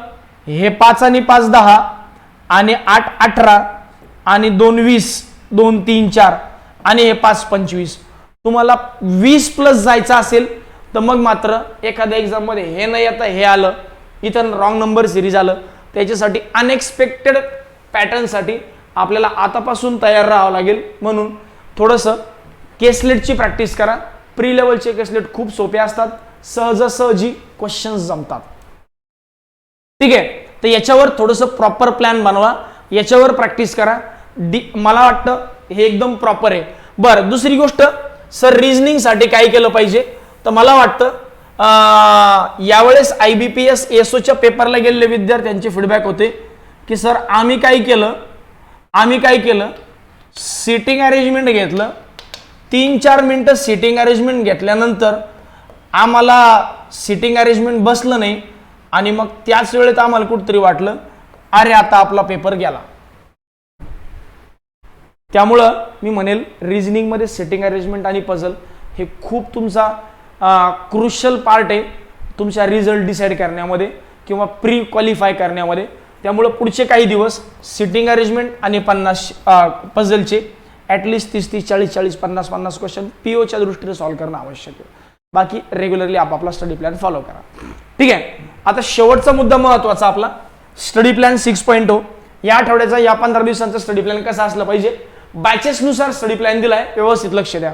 हे 5 आणि 5 10 आणि 8 18 आणि 2 20 2 3 4 आणि हे 5 25 तुम्हाला 20 प्लस जायचं असेल तर मग मात्र एखाद्या एक्झाम मध्ये हे नाही आता हे आलं, इथं रॉंग नंबर सिरीज आलं, त्याच्यासाठी अनएक्सपेक्टेड पॅटर्नसाठी आपल्याला आतापासून तयार राहावं लागेल. म्हणून थोडंसं केसलेटची प्रॅक्टिस करा. प्री लेवलचे केसलेट खूप सोपे असतात, सहजासहजी क्वेश्चन्स जमतात. ठीक आहे, तर याच्यावर थोडंसं प्रॉपर प्लॅन बनवा, याच्यावर प्रॅक्टिस करा. मला वाटतं हे एकदम प्रॉपर आहे. बरं, दुसरी गोष्ट सर रिझनिंगसाठी काय केलं पाहिजे, तर मला वाटतं यावेळेस IBPS SOच्या पेपरला गेलेले विद्यार्थ्यांचे फीडबॅक होते की सर आम्ही काय केलं सिटिंग अरेंजमेंट घेतलं, 3-4 मिनिटं सिटिंग अरेंजमेंट घेतल्यानंतर आम्हाला सिटिंग अरेंजमेंट बसलं नाही आणि मग त्याच वेळेत आम्हाला कुठतरी वाटलं अरे आता आपला पेपर गेला. त्यामुळं मी म्हणेल रिझनिंग मध्ये सिटिंग अरेंजमेंट आणि पझल हे खूप तुमचा क्रुशियल पार्ट आहे तुमच्या रिझल्ट डिसाईड करण्यामध्ये किंवा प्री क्वालिफाय करण्यामध्ये. त्यामुळं पुढचे काही दिवस सिटिंग अरेंजमेंट आणि 50 पझलचे ॲटलिस्ट 30-30 40-40 50-50 क्वेश्चन POच्या दृष्टीने सॉल्व्ह करणं आवश्यक आहे. बाकी रेग्युलरली आपापला स्टडी प्लॅन फॉलो करा. ठीक आहे, आता शेवटचा मुद्दा महत्त्वाचा आपला स्टडी प्लॅन 6.0. या आठवड्याचा या 15 दिवसांचा स्टडी प्लॅन कसा असला पाहिजे, बॅचेसनुसार स्टडी प्लॅन दिलाय, व्यवस्थित लक्ष द्या.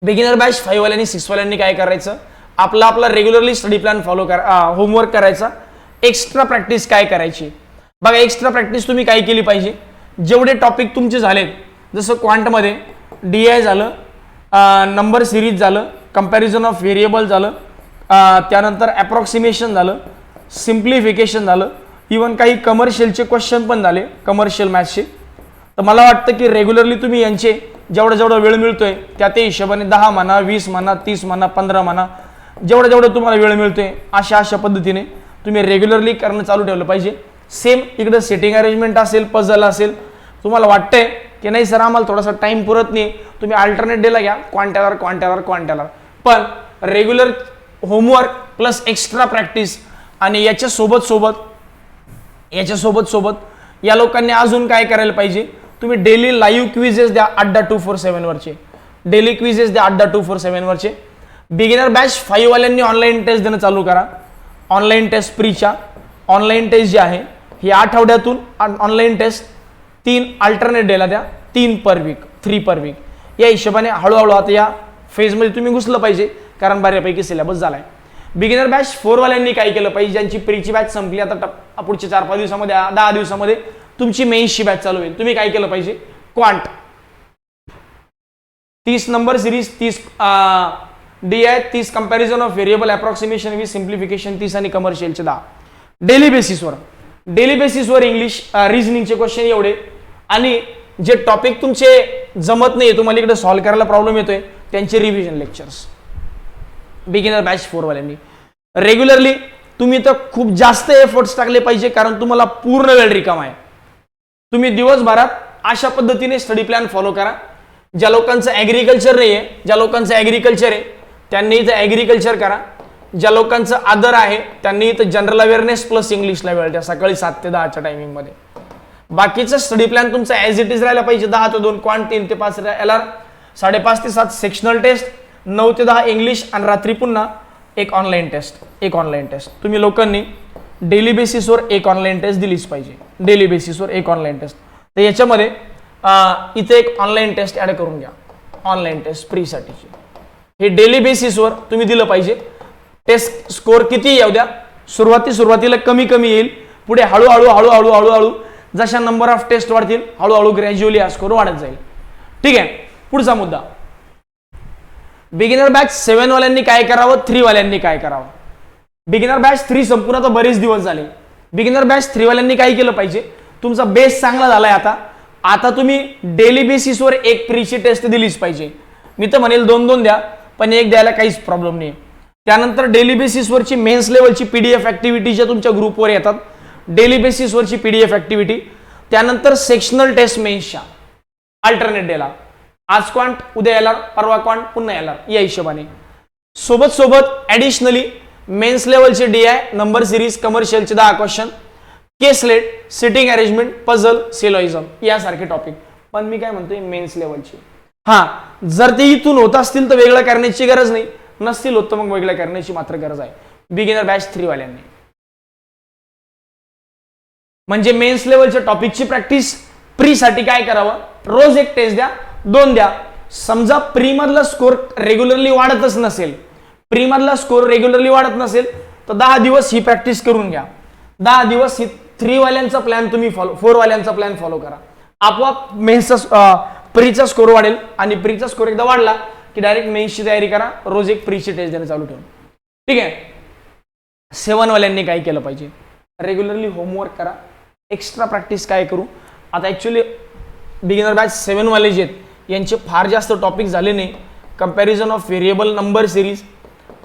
बिगिनर बॅच 5 वाल्यांनी 6 वाल्यांनी काय करायचं, आपला रेग्युलरली स्टडी प्लॅन फॉलो करा, होमवर्क करायचा. एक्स्ट्रा प्रॅक्टिस काय करायची बघा. एक्स्ट्रा प्रॅक्टिस तुम्ही काय केली पाहिजे, जेवढे टॉपिक तुमचे झालेत, जसं क्वांटमध्ये DI झालं, नंबर सिरीज झालं, कंपॅरिझन ऑफ व्हेरिएबल झालं, त्यानंतर अप्रॉक्सिमेशन झालं, सिम्प्लिफिकेशन झालं, इवन काही कमर्शियलचे क्वेश्चन पण झाले, कमर्शियल मॅथ्सचे. तर मला वाटतं की रेग्युलरली तुम्ही यांचे जेवढा वेळ मिळतोय त्या ते हिशोबाने 10 म्हणा, 20 म्हणा, 30 म्हणा, 15 म्हणा, जेवढा तुम्हाला वेळ मिळतोय अशा पद्धतीने तुम्ही रेग्युलरली करणं चालू ठेवलं पाहिजे. सेम इकडे सेटिंग अरेंजमेंट असेल, पझल असेल, तुम्हाला वाटतंय की नाही सर आम्हाला थोडासा टाइम पुरत नाही, तुम्ही अल्टरनेट डेला घ्या, क्वांटॅलर. पण regular homework plus extra practice आणि याच्या सोबत या लोकांनी अजून काय करायला पाहिजे, तुम्ही डेली लाईव्ह क्विजेस द्या अड्डा 247 वरचे, डेली क्विजेस द्या अड्डा 247 वरचे. बिगिनर बॅच 5 वाल्यांनी ऑनलाईन टेस्ट देणं चालू करा. ऑनलाईन टेस्ट प्रीच्या ऑनलाईन टेस्ट जी आहे ही आठवड्यातून ऑनलाईन टेस्ट 3 अल्टरनेट डेला द्या, 3 पर वीक, 3 पर वीक. या हिशोबाने हळूहळू आता या फेजमध्ये तुम्ही घुसलं पाहिजे, कारण बऱ्यापैकी सिलेबस झालाय. बिगिनर बॅच 4 वाल्यांनी काय केलं पाहिजे, ज्यांची प्रीची बॅच संपली आता पुढच्या 4-5 दिवसामध्ये 10 दिवसामध्ये तुमची मेन्सची बॅच चालू होईल. तुम्ही काय केलं पाहिजे, quant 30 number series, 30 DI, 30 comparison of variable, approximation with simplification 30 आणि कमर्शियलचे 10. डेली बेसिसवर इंग्लिश रिझनिंगचे क्वेश्चन एवढे, आणि जे टॉपिक तुमचे जमत नाही, तुम्हाला इकडे सॉल्व्ह करायला प्रॉब्लेम येतोय, त्यांचे रिव्हिजन लेक्चर्स. बिगिनर बॅच 4 वाल्यांनी रेग्युलरली तुम्ही तर खूप जास्त एफर्ट्स टाकले पाहिजे, कारण तुम्हाला पूर्ण वेळ रिकामा आहे. तुम्ही दिवसभरात अशा पद्धतीने स्टडी प्लॅन फॉलो करा. ज्या लोकांचं ॲग्रिकल्चर नाही आहे, ज्या लोकांचं ॲग्रिकल्चर आहे त्यांनी इथं ॲग्रिकल्चर करा. ज्या लोकांचं आदर आहे त्यांनी इथं जनरल अवेअरनेस प्लस इंग्लिशला वेळ द्या सकाळी 7 ते 10च्या टायमिंगमध्ये. बाकीचं स्टडी प्लॅन तुमचा ॲज इट इज राहायला पाहिजे. 10 ते 2 क्वांट, 3 ते 5 LR, 5:30 ते 7 सेक्शनल टेस्ट, 9 ते 10 इंग्लिश, आणि रात्री पुन्हा एक ऑनलाईन टेस्ट. तुम्ही लोकांनी डेली बेसिसवर एक ऑनलाईन टेस्ट दिलीच पाहिजे, डेली बेसिसवर एक ऑनलाईन टेस्ट. तर याच्यामध्ये इथे एक ऑनलाईन टेस्ट ॲड करून घ्या, ऑनलाईन टेस्ट प्रीसाठीची. हे डेली बेसिसवर तुम्ही दिलं पाहिजे. टेस्ट स्कोर किती येऊ द्या, सुरुवातीला कमी येईल, पुढे हळूहळू जशा नंबर ऑफ टेस्ट वाढतील हळूहळू ग्रॅज्युअली हा स्कोर वाढत जाईल. ठीक आहे, पुढचा मुद्दा बिगिनर बॅच 7 वाल्यांनी काय करावं, 3 वाल्यांनी काय करावं. बिगिनर बॅच 3 संपूर्ण आता बरेच दिवस झाले. बिगिनर बॅच 3 वाल्यांनी काय केलं पाहिजे, तुमचा बेस चांगला झालाय, आता तुम्ही डेली बेसिसवर एक प्रीची टेस्ट दिलीच पाहिजे. मी तर म्हणेल 2-2 द्या, पण एक द्यायला काहीच प्रॉब्लेम नाही. त्यानंतर डेली बेसिसवरची मेन्स लेवलची पीडीएफ ऍक्टिव्हिटी ज्या तुमच्या ग्रुपवर येतात, डेली बेसिसवरची पीडीएफ ऍक्टिव्हिटी. त्यानंतर सेक्शनल टेस्ट मेन्सच्या अल्टरनेट डेला, आज क्वांट, उद्या येणार, परवा क्वांट, पुन्हा येणार, या हिशोबाने. सोबत ऍडिशनली मेन्स लेवलचे DI, नंबर सिरीज, कमर्शियलचे 10 question, caselet, sitting arrangement, puzzle, syllogism यासारखे टॉपिक. पण मी काय म्हणतोय मेन्स लेवलची, हा जर ते इथून होत असतील तर वेगळं करण्याची गरज नाही, नसतील होत तर मग वेगळं करण्याची मात्र गरज आहे बिगिनर बॅच 3 वाल्यांनी. म्हणजे मेन्स लेवलच्या टॉपिकची प्रॅक्टिस प्री साठी काय करावं, रोज एक टेस्ट द्या, 2 द्या. समजा प्री मधला स्कोर रेग्युलरली वाढतच नसेल, प्री मधला स्कोर रेग्युलरली वाढत नसेल तर 10 दिवस ही प्रॅक्टिस करून घ्या. 10 दिवस ही 3 वाल्यांचा प्लॅन तुम्ही फॉलो, 4 वाल्यांचा प्लॅन फॉलो करा. आपोआप मेन्सचा प्रीचा स्कोर वाढेल आणि प्रीचा स्कोर एकदा वाढला की डायरेक्ट मेन्सची तयारी करा, रोज एक प्रीची टेस्ट देणं चालू ठेवून. ठीक आहे. 7 वाल्यांनी काय केलं पाहिजे, रेग्युलरली होमवर्क करा. एक्स्ट्रा प्रॅक्टिस काय करू, आता ॲक्च्युली बिगिनर बॅच 7 वाले जे आहेत यांचे फार जास्त टॉपिक झाले नाही. Comparison of variable, number series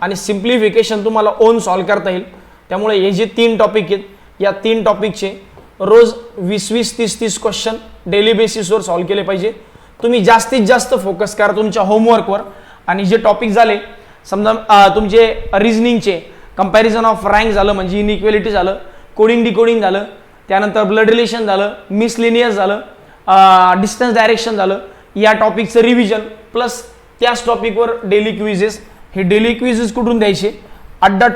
आणि सिम्प्लिफिकेशन तुम्हाला ओन सॉल्व करता येईल. त्यामुळे हे जे 3 टॉपिक आहेत, या 3 टॉपिकचे रोज 20-20, 30-30 क्वेश्चन डेली बेसिसवर सॉल्व केले पाहिजे. तुम्ही जास्तीत जास्त फोकस करा तुमच्या होमवर्कवर. आणि जे टॉपिक झाले, समजा तुमचे रिझनिंगचे कंपॅरिझन ऑफ रँक झालं, म्हणजे इनइक्वेलिटी झालं, कोडिंग डिकोडिंग झालं, त्यानंतर ब्लड रिलेशन झालं, मिसलिनियस झालं, डिस्टन्स डायरेक्शन झालं, या टॉपिकचं रिव्हिजन प्लस त्याच टॉपिकवर डेली क्विजेस. हे डेली क्विजेस कुठून द्यायचे, अड्डा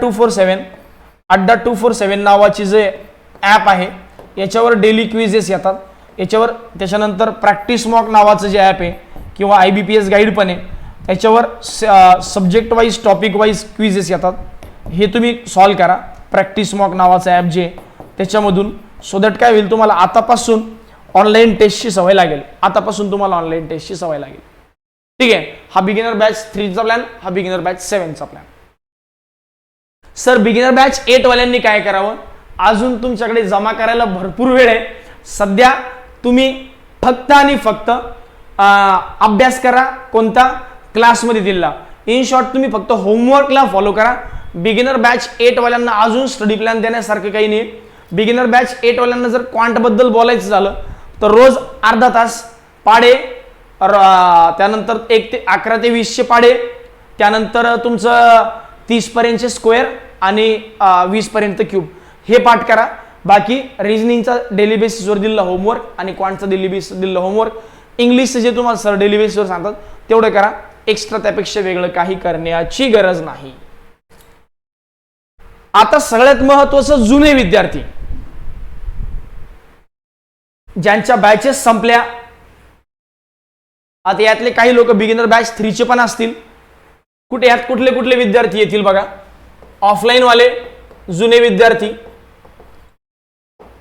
247 नावाची जे ॲप आहे याच्यावर डेली क्विजेस येतात. याच्यावर त्याच्यानंतर प्रॅक्टिस मॉक नावाचं जे ॲप आहे किंवा IBPS गाईड पण आहे, याच्यावर subject wise, topic wise quizzes येतात. हे तुम्ही सॉल्व करा. प्रॅक्टिस मॉक नावाचं ॲप जे त्याच्यामधून, सो दॅट काय होईल, तुम्हाला आतापासून ऑनलाईन टेस्टची सवय लागेल. आतापासून तुम्हाला ऑनलाईन टेस्टची सवय लागेल. ठीक आहे. हा बिगिनर बॅच 3चा प्लॅन, हा बिगिनर बॅच 7चा प्लॅन. सर बिगिनर बॅच 8 वाल्यांनी काय करावं, अजून तुमच्याकडे जमा करायला भरपूर वेळ आहे. सध्या तुम्ही फक्त आणि फक्त अभ्यास करा, कोणता, क्लासमध्ये दिला. इन शॉर्ट तुम्ही फक्त होमवर्कला फॉलो करा. बिगिनर बॅच 8 वाल्यांना अजून स्टडी प्लॅन देण्यासारखं काही नाही. बिगिनर बॅच 8 वाल्यांना जर क्वांट बद्दल बोलायचं झालं तर रोज अर्धा तास पाढे, त्यानंतर 1 ते 11 ते 20चे पाढे, त्यानंतर तुमचं 30 पर्यंतचे स्क्वेअर आणि 20 पर्यंत क्यूब, हे पाठ करा. बाकी रिजनिंगचा डेली बेसिसवर दिलेला होमवर्क आणि क्वांटचा डेली बेसिस दिलेला होमवर्क, इंग्लिशचं जे तुम्हाला सर डेली बेसिसवर सांगतात तेवढं करा. एक्स्ट्रा त्यापेक्षा वेगळं काही करण्याची गरज नाही. आता सगळ्यात महत्वाचं, जुने विद्यार्थी ज्यांच्या बॅचेस संपल्या, आता यातले काही लोक बिगिनर बॅच 3चे पण असतील. कुठे यात कुठले विद्यार्थी येतील बघा, ऑफलाईन वाले जुने विद्यार्थी,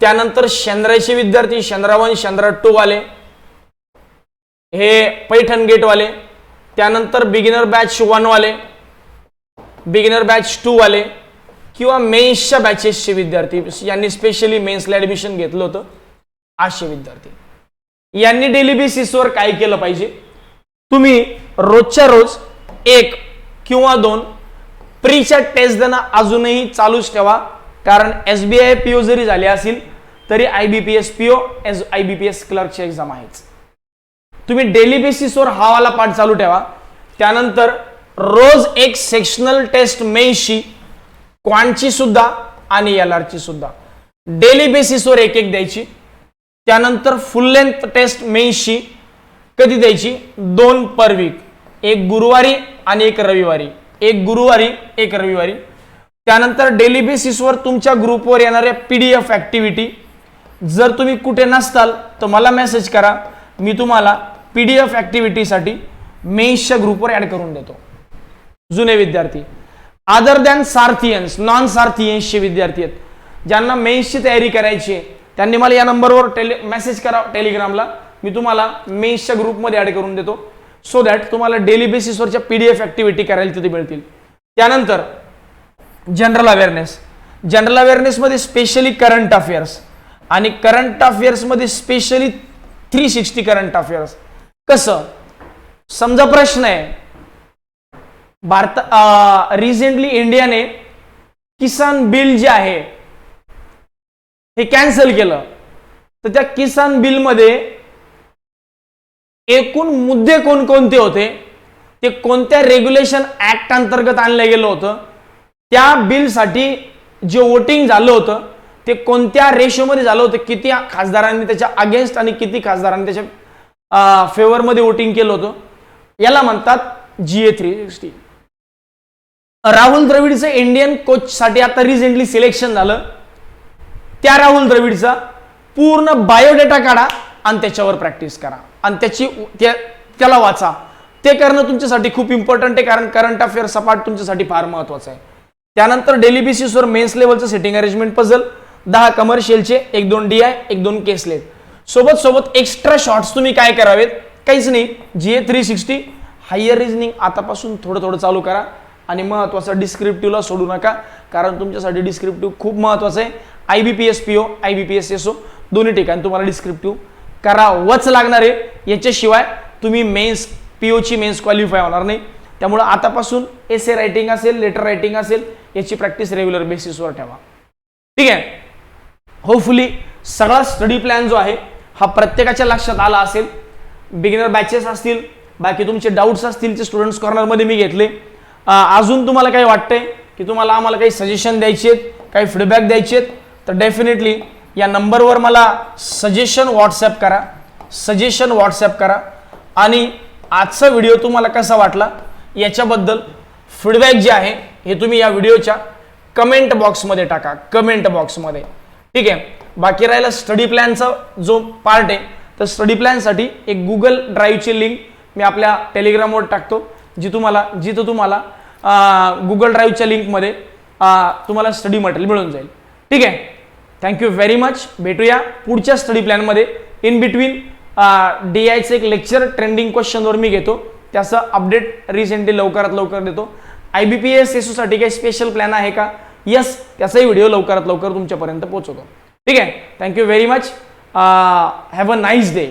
त्यानंतर शेंद्राचे विद्यार्थी, शेंद्रा 1, शेंद्रा 2 वाले, हे पैठण गेट वाले, त्यानंतर बिगिनर बॅच 1 वाले, बिगिनर बॅच 2 वाले किंवा मेन्सच्या बॅचेसचे विद्यार्थी, यांनी स्पेशली मेन्सला ऍडमिशन घेतलं होतं, असे विद्यार्थी. यांनी डेली बेसिसवर काय केलं पाहिजे, तुम्ही रोजच्या रोज 1 किंवा 2 प्रीच्या टेस्ट देणं अजूनही चालूच ठेवा. कारण SBI PO जरी झाले असेल तरी IBPS PO, IBPS क्लर्कची एक्झाम आहेच. तुम्ही डेली बेसिसवर हा वाला पाठ चालू ठेवा. त्यानंतर रोज एक सेक्शनल टेस्ट मेन्सची, क्वांटची सुद्धा आणि LR ची सुद्धा डेली बेसिसवर एक द्यायची. त्यानंतर फुल लेंथ टेस्ट मेन्सची कधी द्यायची, 2 पर वीक, एक गुरुवारी आणि एक रविवारी, एक गुरुवारी एक रविवारी. त्यानंतर डेली बेसिसवर तुमच्या ग्रुपवर येणाऱ्या PDF ऍक्टिव्हिटी, जर तुम्ही कुठे नसताल तर मला मेसेज करा, मी तुम्हाला PDF ऍक्टिव्हिटीसाठी मेन्सच्या ग्रुपवर ऍड करून देतो. जुने विद्यार्थी, अदर दॅन सारथियन्स, नॉन सारथियन्सचे विद्यार्थी आहेत ज्यांना मेन्सची तयारी करायची आहे, त्यांनी मला या नंबरवर मेसेज करा टेलिग्रामला, मी तुम्हाला मेन्सच्या ग्रुपमध्ये ऍड करून देतो. सो दॅट तुम्हाला डेली बेसिसवरच्या PDF ऍक्टिव्हिटी करायला तिथे मिळतील. त्यानंतर जनरल अवेअरनेस, जनरल अवेअरनेसमध्ये स्पेशली करंट अफेअर्स आणि करंट अफेअर्समध्ये स्पेशली 360 करंट अफेअर्स. कसं, समजा प्रश्न आहे रिसेंटली इंडियाने किसान बिल जे आहे हे कॅन्सल केलं. तर त्या किसान बिल मध्ये एकूण मुद्दे कोणकोणते होते, ते कोणत्या रेग्युलेशन ऍक्ट अंतर्गत आणलं गेलं होतं, त्या बिलसाठी जे वोटिंग झालं होतं ते कोणत्या रेशोमध्ये झालं होतं, किती खासदारांनी त्याच्या अगेन्स्ट आणि किती खासदारांनी त्याच्या फेवरमध्ये वोटिंग केलं होतं, याला म्हणतात GA360. राहुल द्रविडचं इंडियन कोच साठी आता रिसेंटली सिलेक्शन झालं. त्या राहुल द्रविडचा पूर्ण बायोडेटा काढा आणि त्याच्यावर प्रॅक्टिस करा आणि त्याला वाचा. ते करणं तुमच्यासाठी खूप इम्पॉर्टंट आहे, कारण करंट अफेअर सपाट तुमच्यासाठी फार महत्वाचं आहे. त्यानंतर डेली बेसिसवर मेन्स लेवलचं सेटिंग अरेंजमेंट पझल, 10 कमर्शियलचे, 1-2 DI, 1-2 केसलेट. सोबत एक्स्ट्रा शॉर्ट्स तुम्ही काय करावेत, काहीच नाही. GA360 हायर रिजनिंग आतापासून थोडं चालू करा आणि महत्वाचं डिस्क्रिप्टिव्हला सोडू नका, कारण तुमच्यासाठी डिस्क्रिप्टिव्ह खूप महत्वाचं आहे. IBPS PO, IBPS SO दोन्ही ठिकाणी तुम्हाला डिस्क्रिप्टिव्ह करावंच लागणार आहे. याच्याशिवाय तुम्ही मेन्स POची मेन्स क्वालिफाय होणार नाही. त्यामुळे आतापासून एसे रायटिंग असेल, लेटर रायटिंग असेल, याची प्रॅक्टिस रेग्युलर बेसिसवर ठेवा. ठीक आहे. होपफुली सगळा स्टडी प्लॅन जो आहे हा प्रत्येकाच्या लक्षात आला असेल. बिगिनर बॅचेस असतील, बाकी तुमचे डाऊट्स असतील ते स्टुडंट्स कॉर्नरमध्ये मी घेतले. अजून तुम्हाला काही वाटतंय की तुम्हाला आम्हाला काही सजेशन द्यायचे आहेत, काही फीडबॅक द्यायचे आहेत, तर डेफिनेटली या नंबरवर मला सजेशन व्हॉट्सॲप करा आणि आजचा व्हिडिओ तुम्हाला कसा वाटला याच्याबद्दल फीडबॅक जे आहे हे तुम्ही या व्हिडिओच्या कमेंट बॉक्समध्ये टाका, कमेंट बॉक्समध्ये. ठीक आहे. बाकी राहिला स्टडी प्लॅनचा जो पार्ट आहे, तर स्टडी प्लॅनसाठी एक गुगल ड्राईव्हची लिंक मी आपल्या टेलिग्रामवर टाकतो, जिथं तुम्हाला गुगल ड्राईव्हच्या लिंकमध्ये तुम्हाला स्टडी मटेरियल मिळून जाईल. ठीक आहे. Thank you very much. भेटूया पुढच्या स्टडी प्लॅनमध्ये. इन बिटवीन DIचं एक लेक्चर ट्रेंडिंग क्वेश्चनवर मी घेतो, त्याचं अपडेट रिसेंटली लवकरात लवकर देतो. IBPS SO साठी काही स्पेशल प्लॅन आहे का, यस, त्याचाही व्हिडिओ लवकरात लवकर तुमच्यापर्यंत पोहोचवतो. ठीक आहे. Thank you very much. Have a nice day.